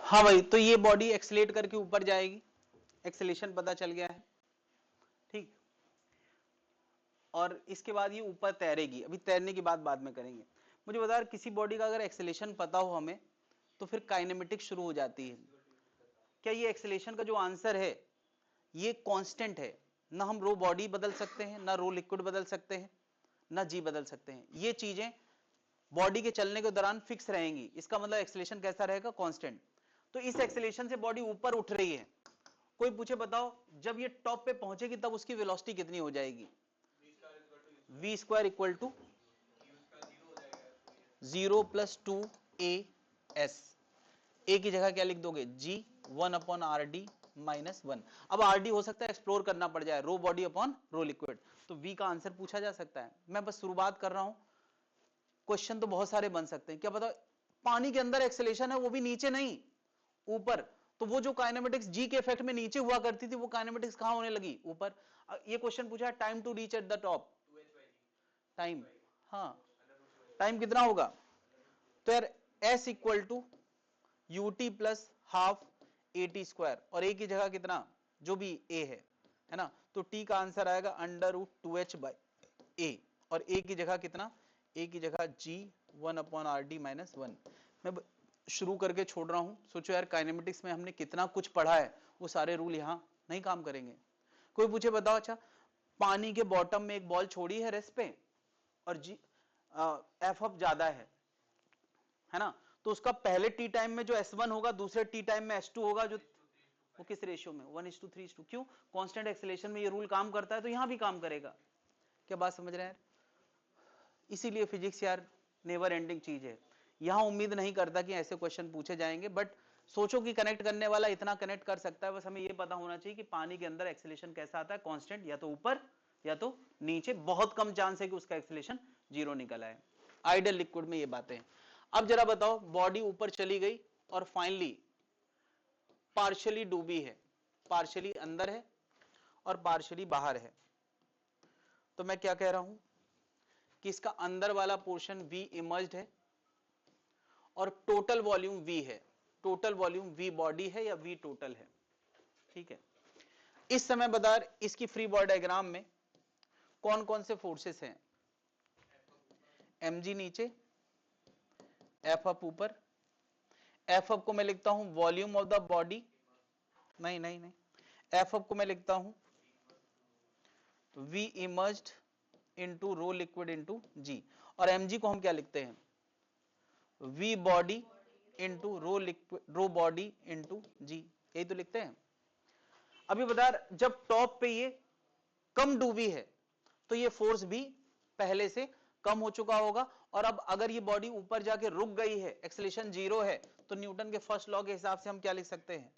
हाँ भाई, तो ये बॉडी एक्सलेट करके ऊपर जाएगी, एक्सेलेरेशन पता चल गया है, ठीक, और इसके बाद ये ऊपर तैरेगी, अभी तैरने की बात बाद में करेंगे। मुझे बता, किसी बॉडी का अगर एक्सेलेरेशन पता हो हमें तो फिर काइनेमेटिक्स शुरू हो जाती है। क्या ये एक्सेलेरेशन का जो आंसर है ये कांस्टेंट है, ना हम रो बॉडी बदल सकते हैं, ना रो लिक्विड बदल सकते हैं, ना जी बदल सकते हैं, ये चीजें बॉडी के चलने के दौरान फिक्स रहेंगी, इसका मतलब एक्सेलेरेशन कैसा रहेगा, कांस्टेंट। तो इस एक्सेलेरेशन से बॉडी ऊपर उठ रही है, कोई पूछे बताओ जब ये टॉप पे पहुंचेगी तब उसकी वेलोसिटी कितनी हो जाएगी, v square equal to 0 plus 2 a s, a की जगह क्या लिख दोगे, g 1 upon r D minus 1। अब आर डी हो सकता है एक्सप्लोर करना पड़ जाए, रो बॉडी अपॉन रो लिक्विड, तो v का आंसर पूछा जा सकता है। मैं बस शुरुआत कर रहा हूं, क्वेश्चन तो बहुत सारे बन सकते हैं। क्या बताओ, पानी के अंदर एक्सेलेरेशन है वो भी नीचे नहीं ऊपर, तो वो जो काइनेमेटिक्स जी के इफेक्ट में नीचे हुआ करती थी वो काइनेमेटिक्स कहां होने लगी, ऊपर। ये क्वेश्चन पूछा time to reach at the top, time, हाँ टाइम कितना होगा, तो यार s equal to u t plus half a t square, और a की जगह कितना, जो भी a है ना, तो t का आंसर आएगा under root 2h by a, और a की जगह कितना, a की जगह g 1 upon r D minus 1। मैं शुरू करके छोड़ रहा हूं, सोचो यार काइनेमेटिक्स में हमने कितना कुछ पढ़ा है, वो सारे रूल यहां नहीं काम करेंगे। कोई पूछे बताओ, अच्छा पानी के बॉटम में एक बॉल छोड़ी है रेस्ट पे और जी एफ अप ज्यादा है ना, तो उसका पहले टी टाइम में जो S1 होगा दूसरे टी टाइम में S2 होगा, जो वो किस रेशियो में, 1:3:2। क्यों, कांस्टेंट एक्सेलेरेशन में ये रूल काम करता है तो यहां भी काम करेगा। क्या बात समझ रहे हैं यार, इसीलिए फिजिक्स यार नेवर एंडिंग चीज है। यहां उम्मीद नहीं करता कि ऐसे क्वेश्चन पूछे जाएंगे, बट सोचो कि कनेक्ट करने वाला इतना कनेक्ट कर सकता है, बस हमें यह पता होना चाहिए कि पानी के अंदर एक्सेलेरेशन कैसा आता है, कांस्टेंट, या तो ऊपर या तो नीचे, बहुत कम चांस है कि उसका एक्सेलेरेशन 0 निकल आए। आइडियल लिक्विड में ये बातें। अब जरा बताओ, बॉडी ऊपर चली गई और फाइनली पार्शियली डूबी है, पार्शियली अंदर है और पार्शियली बाहर है। तो मैं क्या कह रहा हूं कि इसका अंदर वाला पोर्शन V इमर्ज्ड है और टोटल वॉल्यूम V है। टोटल वॉल्यूम V बॉडी है या V टोटल है, ठीक है। इस समय बता इसकी फ्री बॉडी डायग्राम में कौन कौन से फोर्सेस हैं? mg नीचे, F अप ऊपर। F अप को मैं लिखता हूं वॉल्यूम ऑफ द बॉडी, नहीं नहीं नहीं, F अप को मैं लिखता हूं V immersed into rho liquid into G, और mg को हम क्या लिखते हैं? V body into rho liquid, rho body into G, यही तो लिखते हैं। अभी बता, जब टॉप पे ये कम डूबी है तो ये फोर्स भी पहले से कम हो चुका होगा, और अब अगर ये बॉडी ऊपर जाके रुक गई है, एक्सेलरेशन 0 है, तो न्यूटन के फर्स्ट लॉ के हिसाब से हम क्या लिख सकते हैं?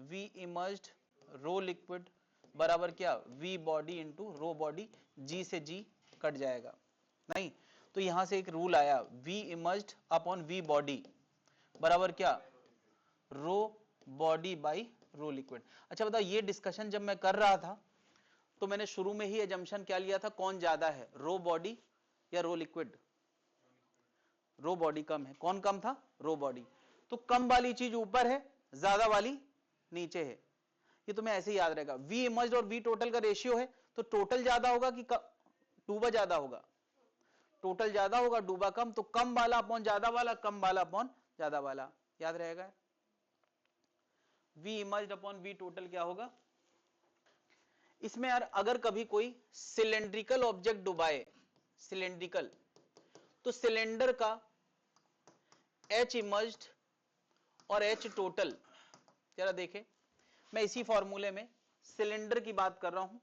V इमर्ज्ड रो लिक्विड बराबर क्या? V बॉडी इंटू रो बॉडी, G से G कट जाएगा, नहीं तो यहां से एक रूल आया, V emerged upon V body बराबर क्या? रो बॉडी बाई रो लिक्विड। अच्छा बताओ, ये डिस्कशन जब मैं कर रहा था तो मैंने शुरू में ही एजम्पशन क्या लिया था? कौन ज्यादा है, रो बॉडी या रो लिक्विड? रो बॉडी कम है। कौन कम था? रो बॉडी। तो कम वाली चीज ऊपर है, ज्यादा वाली नीचे है, ये तुम्हें ऐसे ही याद रहेगा। V इमर्ज्ड और V टोटल का रेशियो है, तो टोटल ज्यादा होगा कि डूबा ज्यादा होगा? टोटल ज्यादा होगा, डूबा कम, तो कम वाला अपॉन ज्यादा वाला, कम वाला अपॉन ज्यादा वाला, याद रहेगा। V emerged upon V total क्या होगा इसमें यार? अगर कभी कोई सिलेंड्रिकल ऑब्जेक्ट डुबाए, सिलेंड्रिकल, तो सिलेंडर का H इमर्ज्ड और H टोटल जरा देखें। मैं इसी फॉर्मूले में सिलेंडर की बात कर रहा हूं।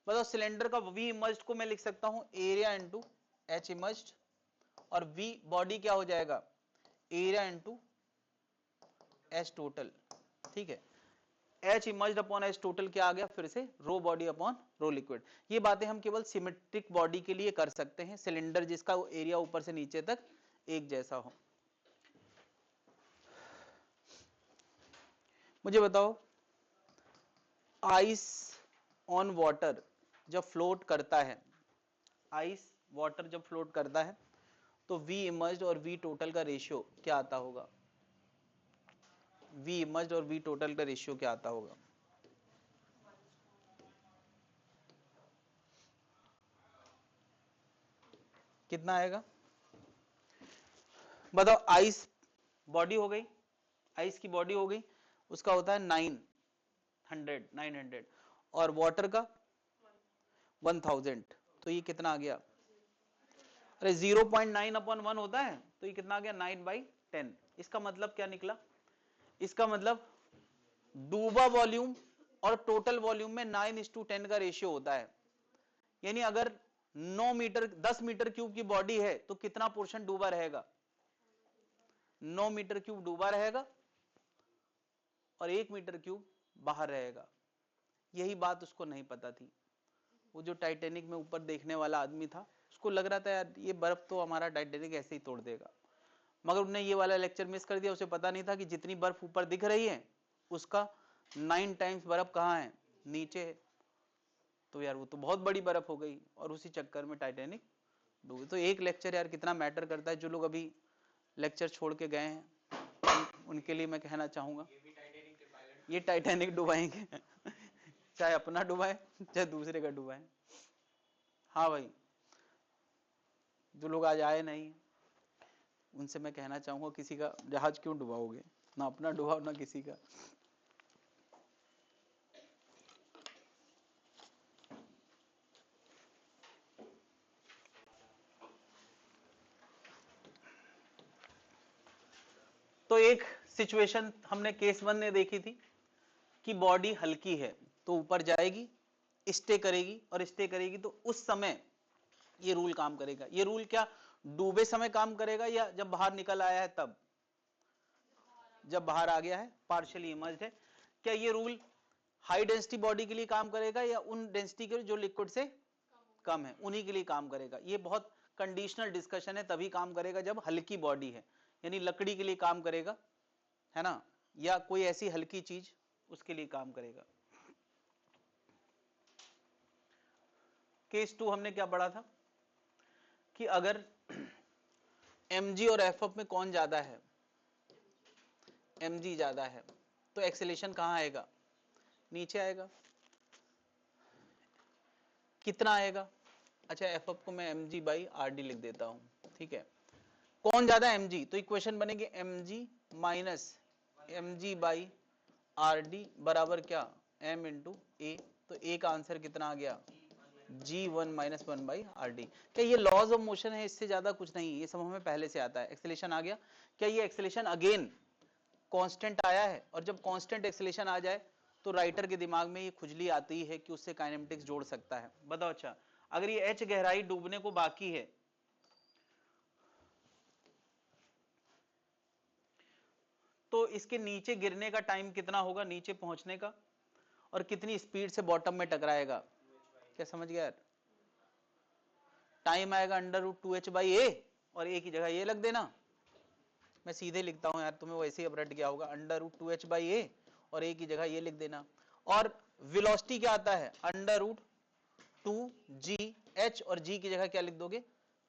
बताओ, सिलेंडर का V इमर्ज्ड को मैं लिख सकता हूं एरिया इंटू H इमर्ज्ड, और V बॉडी क्या हो जाएगा? एरिया इंटू H टोटल, ठीक है। H emerged upon H total क्या आ गया? फिर से रो बॉडी अपॉन रो लिक्विड। ये बातें हम केवल सिमेट्रिक बॉडी के लिए कर सकते हैं, सिलेंडर जिसका एरिया ऊपर से नीचे तक एक जैसा हो। मुझे बताओ, आइस ऑन वाटर जब फ्लोट करता है, आइस वाटर जब फ्लोट करता है, तो V इमर्ज्ड और V टोटल का रेशियो क्या आता होगा? V इमर्ज्ड और V टोटल का रेशियो क्या आता होगा? कितना आएगा बताओ? आइस बॉडी हो गई, आइस की बॉडी हो गई, उसका होता है 900, और वाटर का 1000, तो ये कितना आ गया? अरे 0.9 अपॉन 1 होता है, तो ये कितना आ गया? 9/10। इसका मतलब क्या निकला? इसका मतलब डूबा वॉल्यूम और टोटल वॉल्यूम में 9:10 का रेशियो होता है। यानी अगर 9 मीटर 10 मीटर क्यूब की बॉडी है तो कितना पोर्शन डूबा रहेगा? 9 मीटर क्यूब डूबा रहेगा और 1 मीटर क्यूब बाहर रहेगा। यही बात उसको नहीं पता थी। वो जो टाइटैनिक में ऊपर देखने वाला आदमी था, उसको लग रहा था यार ये बर्फ तो हमारा टाइटैनिक ऐसे ही तोड़ देगा, मगर उसने ये वाला लेक्चर मिस कर दिया। उसे पता नहीं था कि जितनी बर्फ ऊपर दिख रही है उसका 9 टाइम्स बर्फ कहाँ है? नीचे है। तो यार वो तो बहुत बड़ी बर्फ हो गई, और उसी चक्कर में टाइटैनिक डूबी। तो एक लेक्चर यार कितना मैटर करता है। जो लोग अभी लेक्चर छोड़ के गए हैं उनके लिए मैं कहना चाहूंगा, ये टाइटैनिक डुबाएंगे चाहे अपना डुबाए चाहे दूसरे का डुबाए। हाँ भाई, जो लोग आज आए नहीं उनसे मैं कहना चाहूंगा, किसी का जहाज क्यों डुबाओगे? ना अपना डुबाओ ना किसी का। तो एक सिचुएशन हमने केस 1 में देखी थी कि बॉडी हल्की है तो ऊपर जाएगी, स्टे करेगी, और स्टे करेगी तो उस समय ये रूल काम करेगा। ये रूल क्या डूबे समय काम करेगा या जब बाहर निकल आया है तब? जब बाहर आ गया है, पार्शियली इमर्ज्ड है। क्या ये रूल हाई डेंसिटी बॉडी के लिए काम करेगा या उन डेंसिटी के जो लिक्विड से कम है उन्हीं के लिए काम करेगा? ये बहुत कंडीशनल डिस्कशन है, तभी काम करेगा जब हल्की बॉडी है, यानी लकड़ी के लिए काम करेगा, है ना, या कोई ऐसी हल्की चीज उसके लिए काम करेगा। केस 2 हमने क्या पढ़ा था कि अगर mg और एफ में कौन ज्यादा है, mg ज्यादा है, तो एक्सेलेरेशन कहां आएगा, नीचे आएगा। कितना आएगा, अच्छा एफ को मैं mg बाई आर डी लिख देता हूं, ठीक है। कौन ज्यादा है mg, तो इक्वेशन बनेगी mg minus mg by R D बराबर क्या, m इंटू ए। तो ए का आंसर कितना आ गया, g1 minus 1 by R D. क्या ये लॉज ऑफ मोशन है, इससे ज्यादा कुछ नहीं, ये सब हमें पहले से आता है। एक्सेलेरेशन आ गया, क्या ये एक्सेलेरेशन अगेन कांस्टेंट आया है, और जब कांस्टेंट एक्सेलेरेशन आ जाए तो राइटर के दिमाग में ये खुजली आती है कि उससे काइनेमेटिक्स जोड़ सकता है। बताओ अच्छा, अगर ये h गहराई डूबने को बाकी है तो इसके नीचे गिरने का टाइम कितना होगा, नीचे पहुंचने का, और कितनी स्पीड से बॉटम में टकराएगा। क्या समझ गया यार, टाइम आएगा अंडर रूट 2h बाई ए, और ए की जगह ये लग देना, मैं सीधे लिखता हूं यार, तुम्हें वैसे ही अब रट गया होगा, अंडर रूट 2h बाई ए और ए की जगह ये लिख देना। और वेलोसिटी क्या आता है, अंडर रूट 2gh, और g की जगह क्या लिख दोगे,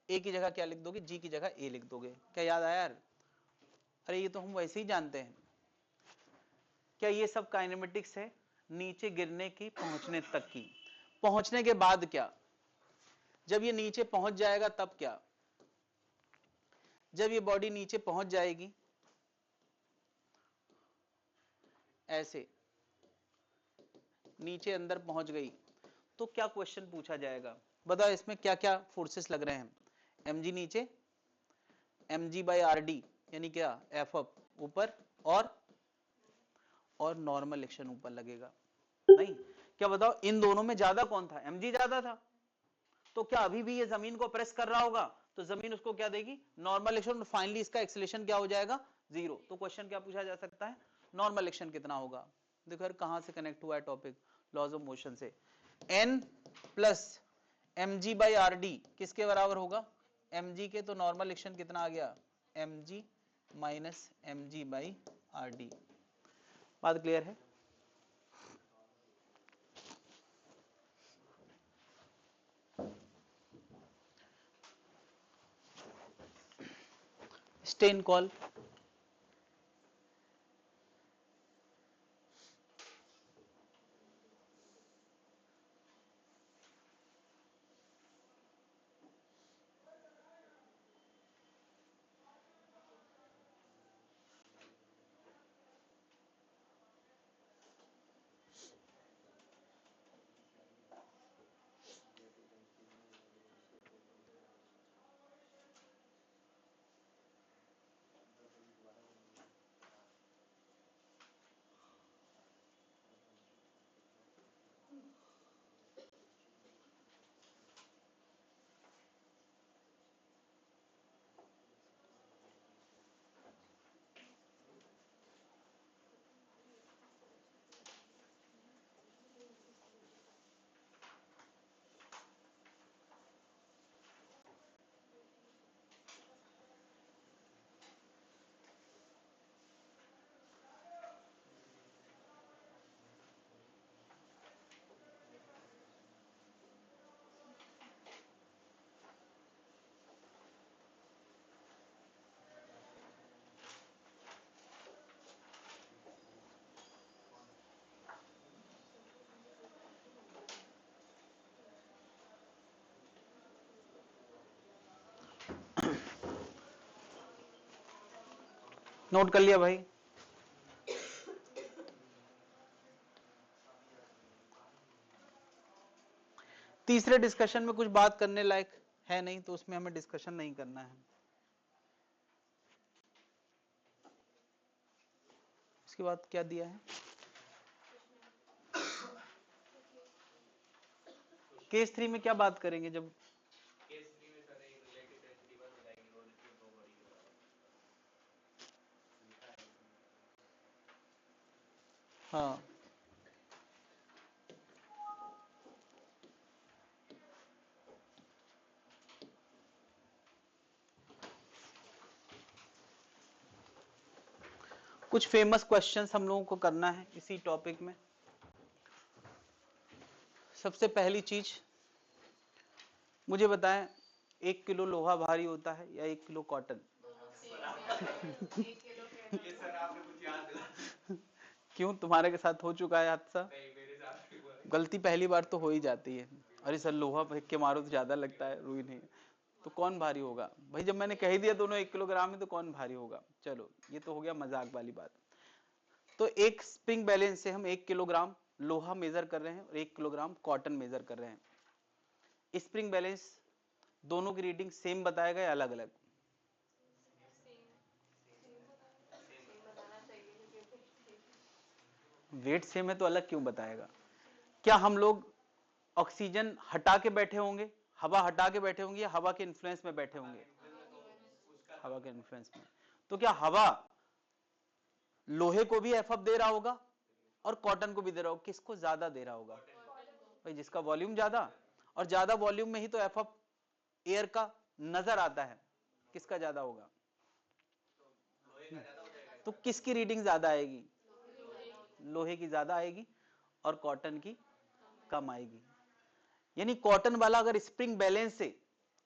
a की जगह क्या लिख दोगे, g की जगह a लिख दोगे। क्या याद आया यार, अरे ये तो हम वैसे ही जानते हैं। क्या ये सब काइनेमेटिक्स है, नीचे गिरने की पहुंचने तक की। पहुंचने के बाद क्या, जब ये नीचे पहुंच जाएगा तब क्या, जब ये बॉडी नीचे पहुंच जाएगी ऐसे, नीचे अंदर पहुंच गई, तो क्या क्वेश्चन पूछा जाएगा, बताओ इसमें क्या क्या फोर्सेस लग रहे हैं। mg नीचे, mg बाई आर डी यानी क्या, एफ अप ऊपर, और नॉर्मल एक्शन ऊपर लगेगा। नहीं, क्या बताओ इन दोनों में ज्यादा कौन था, mg ज्यादा था, तो क्या अभी भी ये जमीन को प्रेस कर रहा होगा, तो जमीन उसको क्या देगी, नॉर्मल एक्शन, फाइनली इसका एक्सेलेरेशन क्या हो जाएगा, 0। तो क्वेश्चन क्या पूछा जा सकता है, नॉर्मल एक्शन कितना होगा। देखो यार कहां से कनेक्ट हुआ है टॉपिक, लॉज ऑफ मोशन से। n plus mg by R D किसके बराबर होगा, mg के, तो नॉर्मल एक्शन कितना आ गया, mg minus mg by R D. बात क्लियर है। Stay in call. नोट कर लिया भाई। तीसरे डिस्कशन में कुछ बात करने लायक है नहीं, तो उसमें हमें डिस्कशन नहीं करना है। इसके बाद क्या दिया है, केस 3 में क्या बात करेंगे, जब हाँ कुछ फेमस क्वेश्चंस हम लोगों को करना है इसी टॉपिक में। सबसे पहली चीज, मुझे बताएं 1 किलो लोहा भारी होता है या 1 किलो कॉटन? दोनों सेम 1 किलो के ये सर आपने कुछ याद दिला। क्यों, तुम्हारे के साथ हो चुका है हादसा? नहीं मेरे साथ भी हुआ है। गलती पहली बार तो हो ही जाती है। अरे सर लोहा फेंक के मारो तो ज्यादा लगता है, रुई नहीं। तो कौन भारी होगा भाई? जब मैंने कह दिया दोनों 1 किलोग्राम है तो कौन भारी होगा? चलो ये तो हो गया मजाक वाली बात। तो एक स्प्रिंग बैलेंस से हम 1 किलोग्राम लोहा मेजर कर रहे हैं और 1 किलोग्राम कॉटन मेजर कर रहे हैं। स्प्रिंग बैलेंस दोनों की रीडिंग सेम बताएगा या अलग अलग? वेट सेम है तो अलग क्यों बताएगा? क्या हम लोग ऑक्सीजन हटा के बैठे होंगे, हवा हटा के बैठे होंगे, या हवा के इन्फ्लुएंस में बैठे होंगे? हवा के इन्फ्लुएंस में। तो क्या हवा लोहे को भी एफअप दे रहा होगा और कॉटन को भी दे रहा होगा? किसको ज्यादा दे रहा होगा भाई? जिसका वॉल्यूम ज्यादा, और ज्यादा वॉल्यूम में ही तो एफअप एयर का नजर आता है। किसका ज्यादा होगा? तो किसकी रीडिंग ज्यादा आएगी? लोहे की ज्यादा आएगी और कॉटन की कम आएगी। यानी कॉटन वाला अगर स्प्रिंग बैलेंस से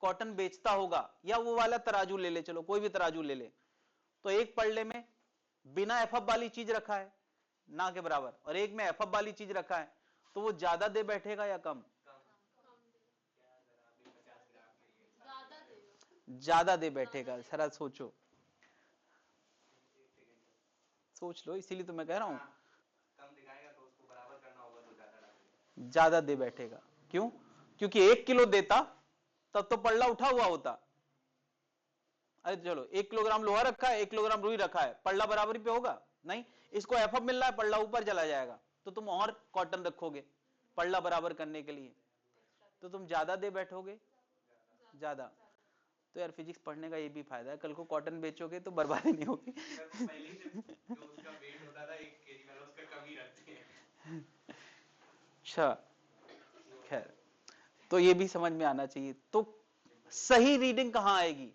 कॉटन बेचता होगा, या वो वाला तराजू ले ले, चलो कोई भी तराजू ले ले, तो एक पल्ले में बिना एफअप वाली चीज रखा है ना के बराबर, और एक में एफअप वाली चीज रखा है, तो वो ज्यादा दे बैठेगा या कम? ज्यादा दे बैठेगा। जरा सोचो, सोच लो, इसीलिए तो मैं कह रहा हूं कम दिखाएगा तो उसको बराबर करना होगा तो ज्यादा डालेगा। ज्यादा दे बैठेगा। क्यों? क्योंकि 1 किलो देता तब तो पल्ला उठा हुआ होता। अरे चलो 1 किलोग्राम लोहा रखा है, 1 किलोग्राम रुई रखा है, पल्ला बराबरी पे होगा? नहीं, इसको एफअप मिल रहा है, पल्ला ऊपर चला जाएगा, तो तुम और कॉटन रखोगे पल्ला बराबर करने के लिए, तो तुम ज्यादा दे बैठोगे, ज्यादा। तो यार फिजिक्स पढ़ने का ये भी फायदा है, कल को कॉटन बेचोगे तो बर्बादी नहीं होगी। पहले से जो उसका वेट होता था 1 केजी वाला, उसका कम ही रखते हैं। अच्छा, खैर, तो ये भी समझ में आना चाहिए। तो सही रीडिंग कहां आएगी?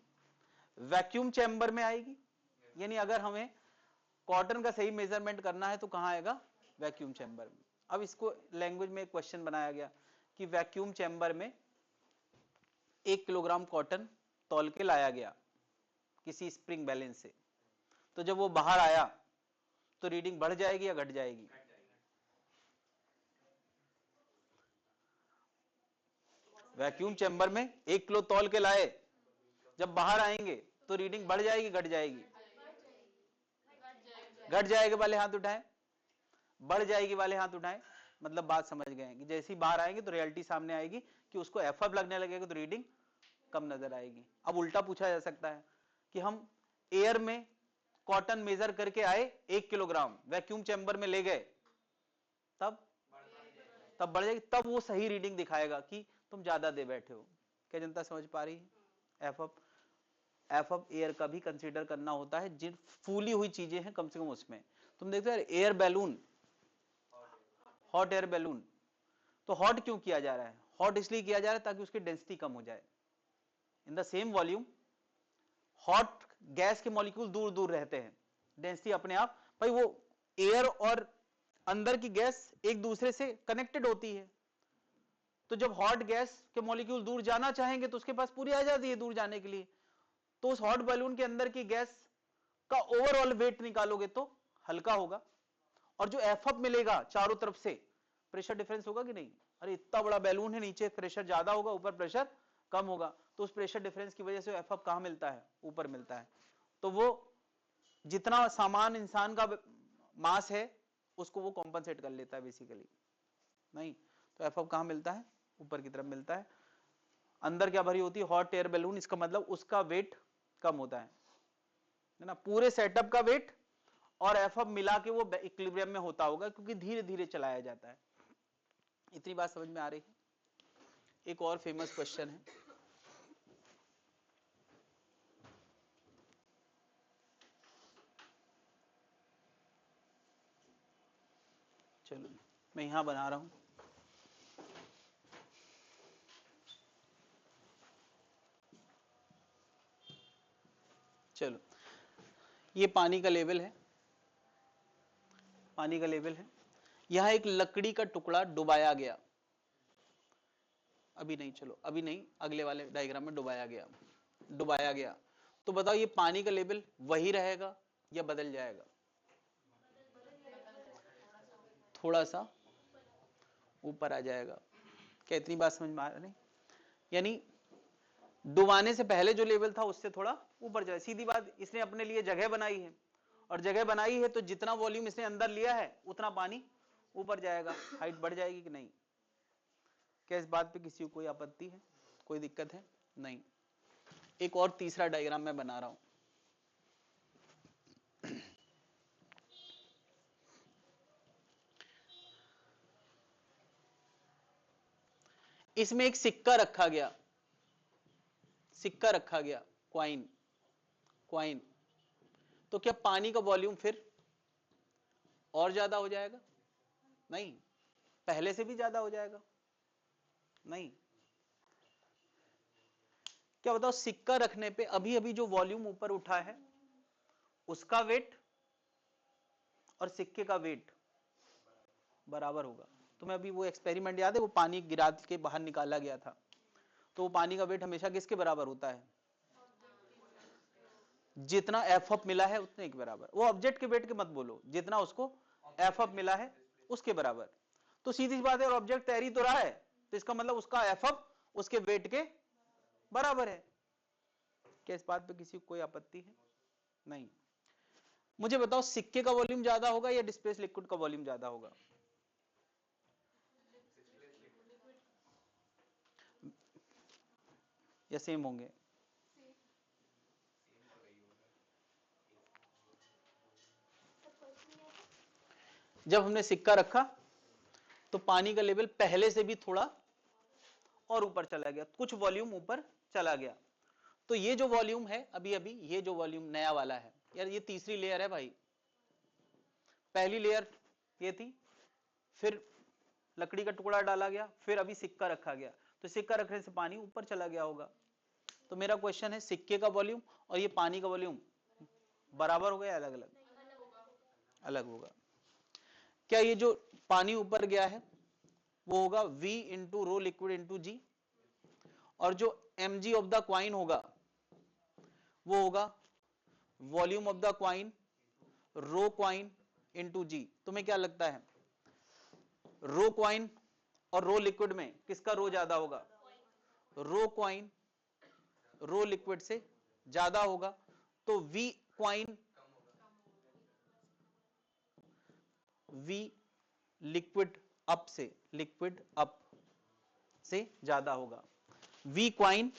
वैक्यूम चैम्बर में आएगी। यानी अगर हमें कॉटन का सही मेजरमेंट करना है तो कहां आएगा? वैक्यूम चैम्बर में। अब इसको लैंग्वेज में एक क्वेश्चन बनाया गया कि वैक्यूम चैम्बर में 1 किलोग्राम कॉटन तौल के लाया गया किसी स्प्रिंग बैलेंस से, तो जब वो बाहर आया तो रीडिंग बढ़ जाएगी या घट जाएगी? वैक्यूम चैम्बर में 1 किलो तौल के लाए, जब बाहर आएंगे तो रीडिंग बढ़ जाएगी घट जाएगी? घट जाएगी वाले हाथ उठाएं, बढ़ जाएगी वाले हाथ उठाएं। मतलब बात समझ गए कि जैसे ही बाहर आएंगे तो रियलिटी सामने आएगी कि उसको एफअप लगने लगेगा तो रीडिंग कम नजर आएगी। अब उल्टा पूछा जा सकता है कि हम एयर में कॉटन मेजर करके आए 1 किलोग्राम, वैक्यूम चैम्बर में ले गए, तब बढ़ जाएगी, तब वो सही रीडिंग दिखाएगा कि तुम ज्यादा दे बैठे हो। क्या जनता समझ पा रही है? एफअप एयर का भी कंसीडर करना होता है, जिन फूली हुई चीजें हैं कम से कम उसमें। तुम देखते हो air balloon, hot air balloon, तो हॉट क्यों किया जा रहा है? हॉट इसलिए किया जा रहा है ताकि उसकी डेंसिटी कम हो जाए। In the same volume hot gas के मॉलिक्यूल दूर दूर रहते हैं, डेंसिटी अपने आप, भाई वो एयर और अंदर की गैस एक दूसरे से कनेक्टेड होती है, तो जब हॉट गैस के मॉलिक्यूल दूर जाना चाहेंगे तो उसके पास पूरी आजादी है दूर जाने के लिए, तो उस हॉट बैलून के अंदर की गैस का ओवरऑल वेट निकालोगे तो हल्का होगा, और जो एफअप मिलेगा चारों तरफ से, प्रेशर डिफरेंस होगा कि नहीं? अरे इतना बड़ा बैलून है, नीचे प्रेशर ज्यादा होगा, ऊपर प्रेशर कम होगा, तो उस प्रेशर डिफरेंस की वजह से एफअप कहां मिलता है? ऊपर मिलता है। तो वो जितना सामान इंसान का मास है उसको वो कॉम्पनसेट कर लेता है बेसिकली। नहीं तो एफअप कहां मिलता है? ऊपर की तरफ मिलता है। अंदर क्या भरी होती है? हॉट एयर बैलून, इसका मतलब उसका वेट कम होता है ना, पूरे सेटअप का वेट और एफअप मिला के वो इक्विलिब्रियम में होता होगा, क्योंकि धीरे धीरे चलाया जाता है। इतनी बात समझ में आ रही है? एक और फेमस क्वेश्चन है, चलो मैं यहां बना रहा हूं, चलो ये पानी का लेवल है, पानी का लेवल है। यहां एक लकड़ी का टुकड़ा डुबाया गया, अभी नहीं, चलो अभी नहीं, अगले वाले डायग्राम में डुबाया गया। तो बताओ ये पानी का लेवल वही रहेगा या बदल जाएगा? थोड़ा सा ऊपर आ जाएगा। क्या इतनी बात समझ में आ रही? यानी डुबाने से पहले जो लेवल था उससे थोड़ा ऊपर जाए। सीधी बात, इसने अपने लिए जगह बनाई है, और जगह बनाई है तो जितना वॉल्यूम इसने अंदर लिया है उतना पानी ऊपर जाएगा, हाइट बढ़ जाएगी कि नहीं? क्या इस बात पे किसी को कोई आपत्ति है, कोई दिक्कत है? नहीं। एक और तीसरा डायग्राम मैं बना रहा हूं। इसमें एक सिक्का रखा गया, क्वाइन। तो क्या पानी का वॉल्यूम फिर और ज्यादा हो जाएगा? नहीं। पहले से भी ज्यादा हो जाएगा? नहीं। क्या बताओ, सिक्का रखने पे अभी अभी जो वॉल्यूम ऊपर उठा है उसका वेट और सिक्के का वेट बराबर होगा? तुम्हें अभी वो एक्सपेरिमेंट याद है, वो पानी गिरा के बाहर निकाला गया था, तो वो पानी का वेट हमेशा किसके बराबर होता है? जितना एफ अप मिला है उतने के बराबर। वो ऑब्जेक्ट के वेट के मत बोलो, जितना उसको एफ अप मिला है उसके बराबर। तो सीधी सी बात है, और ऑब्जेक्ट तैर ही तो रहा है, तो इसका मतलब उसका एफ अप उसके वेट के बराबर है। क्या इस बात पे किसी को कोई आपत्ति है? नहीं। मुझे बताओ, सिक्के का वॉल्यूम ज्यादा होगा या डिस्प्लेस लिक्विड का वॉल्यूम ज्यादा होगा? या सेम होंगे? जब हमने सिक्का रखा तो पानी का लेवल पहले से भी थोड़ा और ऊपर चला गया, कुछ वॉल्यूम ऊपर चला गया। तो ये जो वॉल्यूम है अभी अभी, ये जो वॉल्यूम नया वाला है यार, ये तीसरी लेयर है भाई। पहली लेयर ये थी, फिर लकड़ी का टुकड़ा डाला गया, फिर अभी सिक्का रखा गया, तो सिक्का रखने से पानी ऊपर चला गया होगा। तो मेरा क्वेश्चन है, सिक्के का वॉल्यूम और ये पानी का वॉल्यूम बराबर हो गया, अलग अलग? अलग होगा। क्या ये जो पानी ऊपर गया है वो होगा V into rho liquid into G, और जो mg ऑफ द क्वाइन होगा वो होगा volume of the coin rho coin into G. तुम्हें क्या लगता है, रो क्वाइन और रो लिक्विड में किसका रो ज्यादा होगा? रो क्वाइन रो लिक्विड से ज्यादा होगा, तो V coin V liquid up से ज्यादा होगा। V coin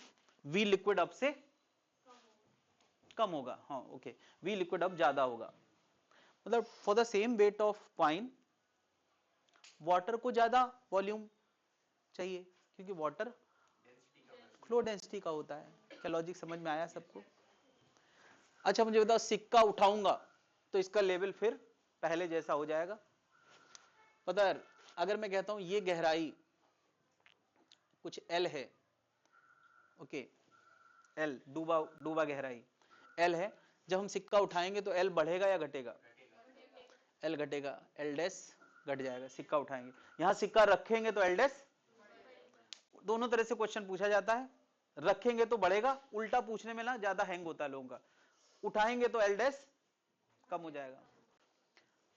V liquid up से कम होगा। हाँ ओके, V लिक्विड अप ज्यादा होगा। मतलब for the same weight of coin water को ज्यादा वॉल्यूम चाहिए, क्योंकि वाटर फ्लो डेंसिटी का होता है। क्या लॉजिक समझ में आया सबको? अच्छा मुझे बताओ, सिक्का उठाऊंगा तो इसका लेवल फिर पहले जैसा हो जाएगा। पता है, अगर मैं कहता हूं ये गहराई कुछ L है, ओके, L डूबा गहराई L है, जब हम सिक्का उठाएंगे तो L बढ़ेगा या घटेगा? L घटेगा, L डैश घट जाएगा। सिक्का उठाएंगे, यहां सिक्का रखेंगे तो L डैश, दोनों तरह से क्वेश्चन पूछा जाता है। रखेंगे तो बढ़ेगा, उल्टा पूछने में ना ज्यादा हैंग होता है लोगों का। उठाएंगे तो L डैश कम हो जाएगा।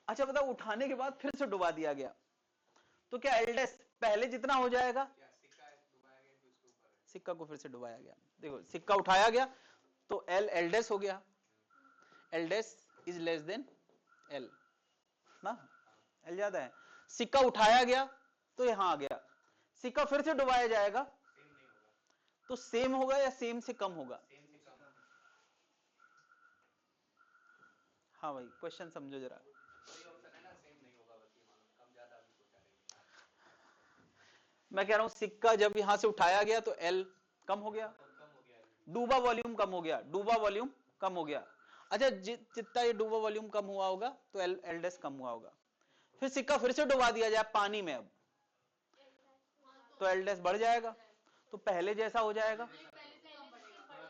अच्छा बताओ, उठाने के बाद फिर से डुबा दिया गया तो क्या L डैश पहले जितना हो जाएगा? सिक्का को फिर से डुबाया गया, देखो सिक्का उठाया गया तो L डैश हो गया, L dash is less than L ना, L ज्यादा है। सिक्का उठाया गया तो यहां आ गया, सिक्का फिर से डुबाया जाएगा तो सेम होगा या सेम से कम होगा? हाँ भाई, क्वेश्चन समझो जरा। मैं कह रहा हूं सिक्का जब यहां से उठाया गया तो L कम हो गया, डूबा वॉल्यूम कम हो गया, डूबा वॉल्यूम कम हो गया। अच्छा जितना ये डूबा वॉल्यूम कम हुआ होगा तो L डैश कम हुआ होगा। फिर सिक्का फिर से डुबा दिया जाए पानी में, अब तो L डैश बढ़ जाएगा, तो पहले जैसा हो जाएगा,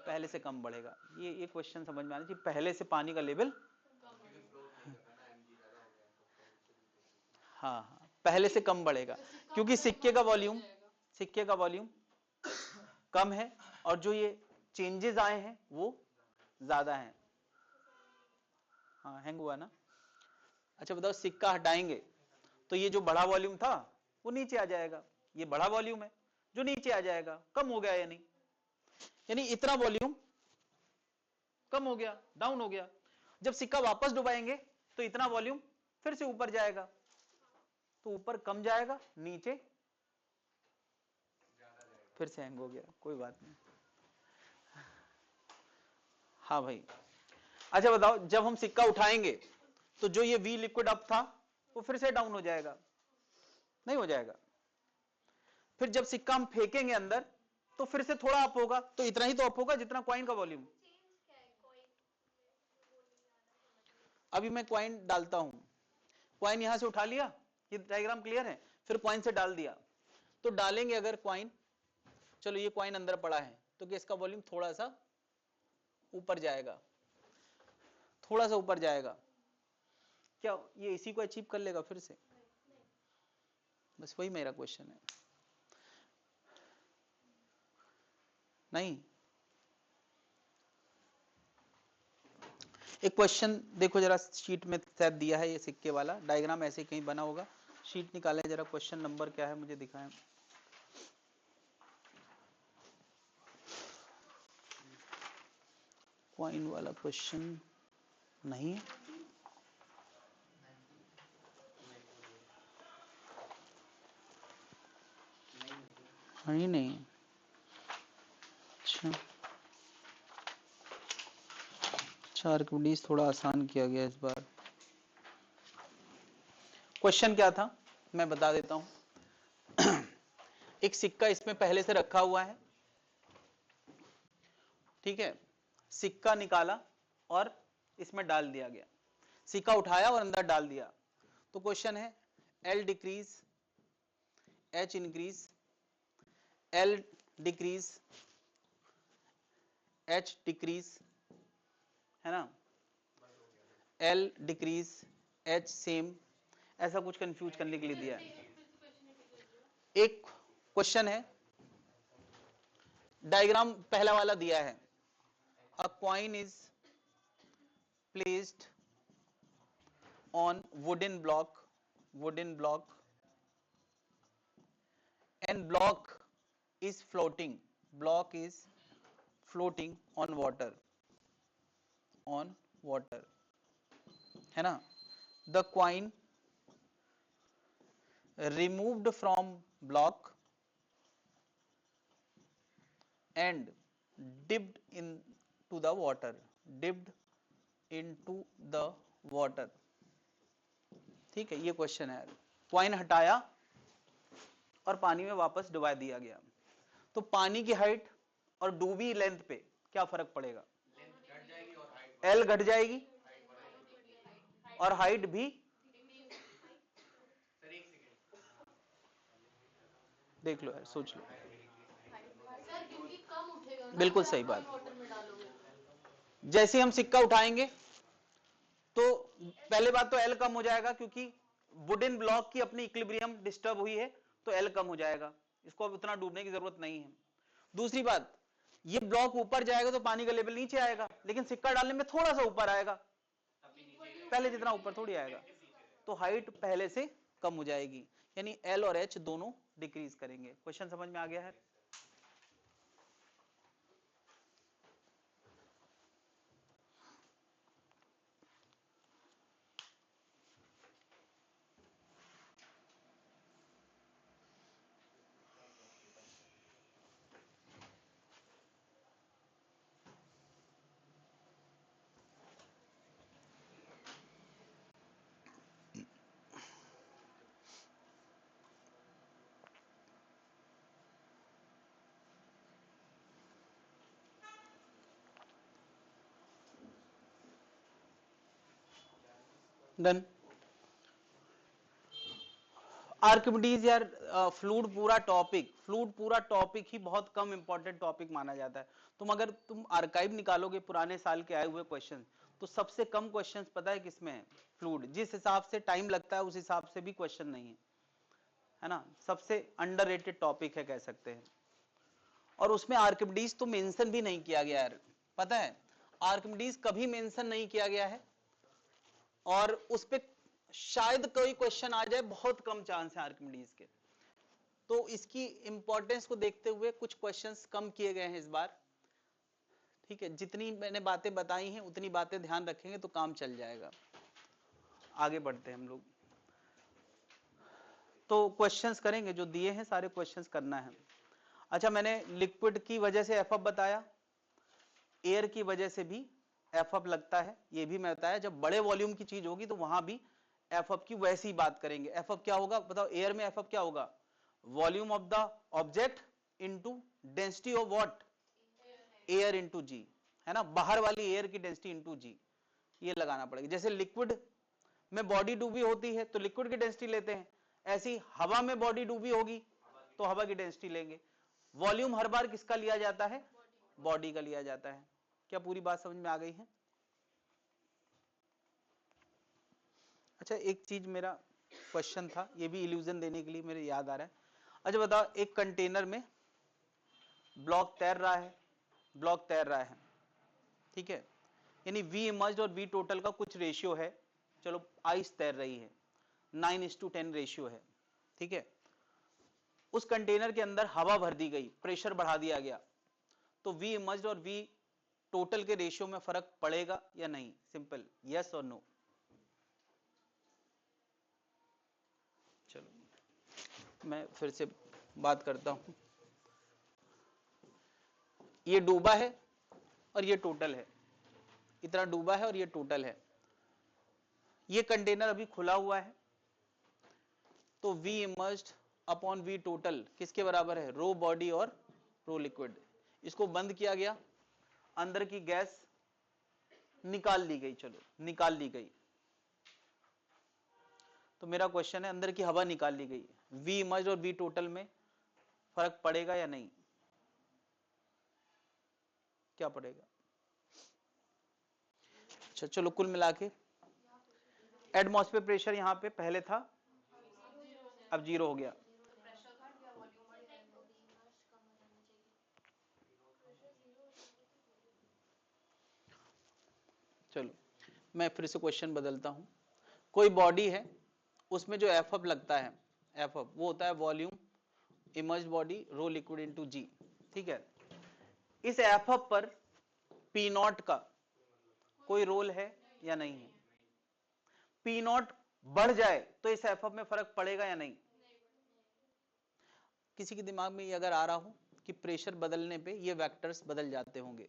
पहले से कम बढ़ेगा। ये क्वेश्चन समझ में आना चाहिए, पहले से पानी का लेवल, हाँ हाँ, पहले से कम बढ़ेगा, क्योंकि सिक्के का वॉल्यूम कम है और जो ये चेंजेस आए हैं वो ज्यादा हैं। हाँ हैंग हुआ ना। अच्छा बताओ, सिक्का हटाएंगे तो ये जो बड़ा वॉल्यूम था वो नीचे आ जाएगा, ये बड़ा वॉल्यूम है जो नीचे आ जाएगा, कम हो गया या नहीं, यानी इतना वॉल्यूम कम हो गया, डाउन हो गया। जब सिक्का वापस डुबाएंगे तो इतना वॉल्यूम फिर से ऊपर जाएगा, तो ऊपर कम जाएगा, नीचे फिर से हैंग हो गया, कोई बात नहीं। हाँ भाई। अच्छा बताओ, जब हम सिक्का उठाएंगे तो जो ये वी लिक्विड अप था वो फिर से डाउन हो जाएगा, नहीं हो जाएगा। फिर जब सिक्का हम फेंकेंगे अंदर तो फिर से थोड़ा अप होगा, तो इतना ही तो अप होगा जितना कॉइन का वॉल्यूम। अभी मैं कॉइन डालता हूं, कॉइन यहां से उठा लिया, ये डायग्राम क्लियर है, फिर कॉइन से डाल दिया, तो डालेंगे अगर कॉइन, चलो ये कॉइन अंदर पड़ा है तो कि इसका वॉल्यूम थोड़ा सा ऊपर जाएगा, थोड़ा सा ऊपर जाएगा, क्या ये इसी को अचीव कर लेगा फिर से? बस वही मेरा क्वेश्चन है। नहीं, एक क्वेश्चन देखो जरा, शीट में शायद दिया है ये सिक्के वाला डायग्राम, ऐसे कहीं बना होगा, शीट निकालें जरा, क्वेश्चन नंबर क्या है मुझे दिखाएं। कॉइन वाला क्वेश्चन नहीं है, नहीं। अच्छा, आर्किमिडीज थोड़ा आसान किया गया इस बार। क्वेश्चन क्या था मैं बता देता हूं। एक सिक्का इसमें पहले से रखा हुआ है, ठीक है, सिक्का निकाला और इसमें डाल दिया गया, सिक्का उठाया और अंदर डाल दिया, तो क्वेश्चन है L decrease, H increase, L decrease, H decrease, है ना, एल डिक्रीज, एच सेम, ऐसा कुछ कंफ्यूज करने के लिए दिया है। एक क्वेश्चन है, डायग्राम पहला वाला दिया है, अ coin is placed on wooden block and block is floating on water है ना, the coin removed from block and dipped into the water, ठीक है, ये क्वेश्चन है। कॉइन हटाया और पानी में वापस डुबा दिया गया, तो पानी की हाइट और डूबी लेंथ पे क्या फर्क पड़ेगा? एल घट जाएगी और हाइट भी, देख लो यार, सोच लो। सर क्योंकि कम उठेगा ना, बिल्कुल अगर सही आप बात। वाटर में डालोगे तो। जैसे हम सिक्का उठाएंगे तो पहले बात तो एल कम हो जाएगा, क्योंकि वुडन ब्लॉक की अपनी इक्विलिब्रियम डिस्टर्ब हुई है, तो एल कम हो जाएगा, इसको अब उतना डूबने की जरूरत नहीं है। दूसरी बात, ये ब्लॉक ऊपर जाएगा तो पानी का लेवल नीचे आएगा, लेकिन सिक्का डालने में थोड़ा सा ऊपर आएगा, पहले जितना ऊपर थोड़ी आएगा, तो हाइट पहले से कम हो जाएगी, यानी एल और एच दोनों डिक्रीज करेंगे। क्वेश्चन समझ में आ गया है? डन। आर्किमिडीज यार, फ्लूइड पूरा टॉपिक ही बहुत कम इंपॉर्टेंट टॉपिक माना जाता है। अगर तुम आर्काइव निकालोगे पुराने साल के आए हुए क्वेश्चन, तो सबसे कम क्वेश्चन पता है किसमें है? फ्लूइड। जिस हिसाब से टाइम लगता है उस हिसाब से भी क्वेश्चन नहीं है, है ना, सबसे अंडररेटेड टॉपिक है कह सकते हैं। और उसमें आर्किमिडीज तो मेंशन भी नहीं किया गया है, पता है आर्किमिडीज कभी मेंशन नहीं किया गया है, और उस पे शायद कोई क्वेश्चन आ जाए, बहुत कम चांस है आर्किमिडीज के। तो इसकी इंपॉर्टेंस को देखते हुए कुछ क्वेश्चंस कम किए गए हैं इस बार, ठीक है। जितनी मैंने बातें बताई हैं उतनी बातें ध्यान रखेंगे तो काम चल जाएगा। आगे बढ़ते हैं हम लोग, तो क्वेश्चंस करेंगे जो दिए हैं, सारे क्वेश्चंस करना है। अच्छा, मैंने लिक्विड की वजह से एफ बताया, एयर की वजह से भी एफ लगता है, ये भी मैं बताया। जब बड़े वॉल्यूम की चीज होगी तो वहां भी एफ की वैसी बात करेंगे। एफ क्या होगा बताओ, एयर में एफ क्या होगा, volume of the object into density of what, air into G, है ना, बाहर वाली एयर की डेंसिटी इनटू जी, ये लगाना पड़ेगा। जैसे लिक्विड में बॉडी डूबी होती है तो लिक्विड की डेंसिटी लेते हैं, ऐसी हवा में बॉडी डूबी होगी तो हवा की डेंसिटी लेंगे। वॉल्यूम हर बार किसका लिया जाता है, बॉडी का लिया जाता है। क्या पूरी बात समझ में आ गई है? अच्छा, एक चीज मेरा क्वेश्चन था, ये भी इल्यूजन देने के लिए मेरे याद आ रहा है। अच्छा बताओ, एक कंटेनर में ब्लॉक तैर रहा है, ब्लॉक तैर रहा है, ठीक है, यानी वी इमर्ज्ड और वी टोटल का कुछ रेशियो है, चलो आइस तैर रही है, 9:10 रेशियो है, ठीक है। उस कंटेनर के अंदर हवा भर दी गई, प्रेशर बढ़ा दिया गया, तो वी इमर्ज्ड और वी टोटल के रेशियो में फर्क पड़ेगा या नहीं? सिंपल, यस और नो। चलो मैं फिर से बात करता हूं, ये डूबा है और ये टोटल है, इतना डूबा है और ये टोटल है। ये कंटेनर अभी खुला हुआ है, तो v immersed upon v total किसके बराबर है, रो बॉडी और रो लिक्विड। इसको बंद किया गया, अंदर की गैस निकाल ली गई, चलो निकाल ली गई। तो मेरा क्वेश्चन है, अंदर की हवा निकाल ली गई, वी इमर्ज्ड और वी टोटल में फर्क पड़ेगा या नहीं? क्या पड़ेगा? अच्छा चलो, कुल मिला के एटमॉस्फेयर प्रेशर यहां पे पहले था, अब 0 हो गया। चलो मैं फिर से क्वेश्चन बदलता हूं। कोई बॉडी है, उसमें जो एफ लगता है, एफ वो होता है volume immersed body rho liquid into G, ठीक है। इस एफ पर पी नॉट का कोई रोल है या नहीं है? पी नॉट बढ़ जाए तो इस एफ में फर्क पड़ेगा या नहीं? किसी के दिमाग में ये अगर आ रहा हो कि प्रेशर बदलने पे ये वेक्टर्स बदल जाते होंगे,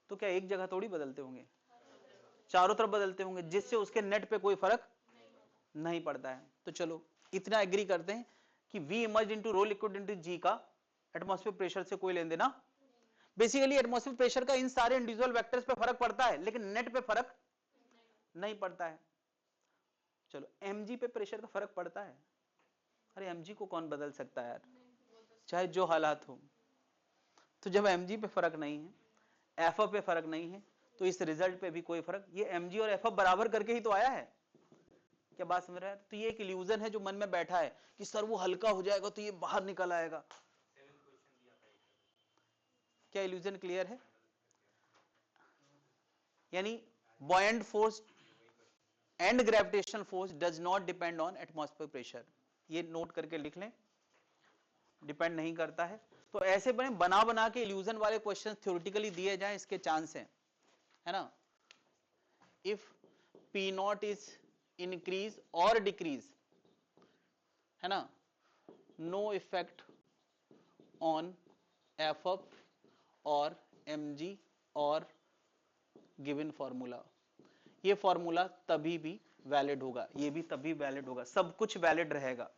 तो क्या एक जगह थोड़ी बदलते होंगे, चारों तरफ बदलते होंगे, जिससे उसके नेट पे कोई फर्क नहीं पड़ता है। तो चलो इतना एग्री करते हैं कि V immerse into rho liquid into G का एटमॉस्फेयर प्रेशर से कोई लेन देना, बेसिकली एटमॉस्फेयर प्रेशर का इन सारे इंडिविजुअल वेक्टर्स पे फर्क पड़ता है, लेकिन नेट पे फर्क नहीं पड़ता है। चलो एमजी पे प्रेशर का फर्क पड़ता है, अरे एमजी को कौन बदल सकता है यार, चाहे जो हालात हो। तो जब एमजी पे फर्क नहीं है, एफ पे फर्क नहीं है, तो इस रिजल्ट पे भी कोई फर्क, ये एमजी और एफ बराबर करके ही तो आया है। क्या बात समझ रहा है? तो ये एक इल्यूजन है जो मन में बैठा है कि सर वो हल्का हो जाएगा तो ये बाहर निकल आएगा। क्या इल्यूजन क्लियर है? यानी buoyant force and gravitational force does not depend on atmosphere pressure, ये नोट करके लिख लें, डिपेंड नहीं करता है। तो ऐसे बना बना के इल्यूजन वाले क्वेश्चन थ्योरेटिकली दिए जाएं, इसके चांस हैं, है ना। If P not is increase और डिक्रीज, है ना, नो इफेक्ट ऑन एफ और mg और गिवन फॉर्मूला, ये फॉर्मूला तभी भी वैलिड होगा, ये भी तभी वैलिड होगा, सब कुछ वैलिड रहेगा,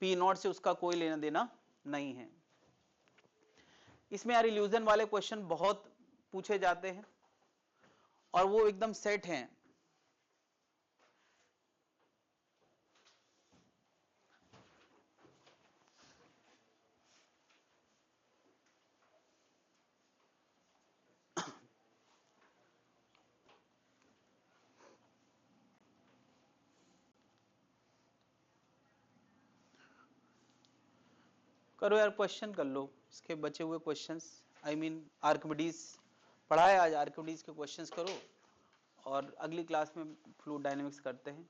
पी नॉट से उसका कोई लेना देना नहीं है। इसमें यार इल्यूजन वाले क्वेश्चन बहुत पूछे जाते हैं और वो एकदम सेट हैं। करो यार, क्वेश्चन कर लो इसके बचे हुए क्वेश्चंस। आई मीन आर्किमिडीज पढ़ा है आज, आर्किमिडीज के क्वेश्चंस करो और अगली क्लास में फ्लूइड डायनेमिक्स करते हैं।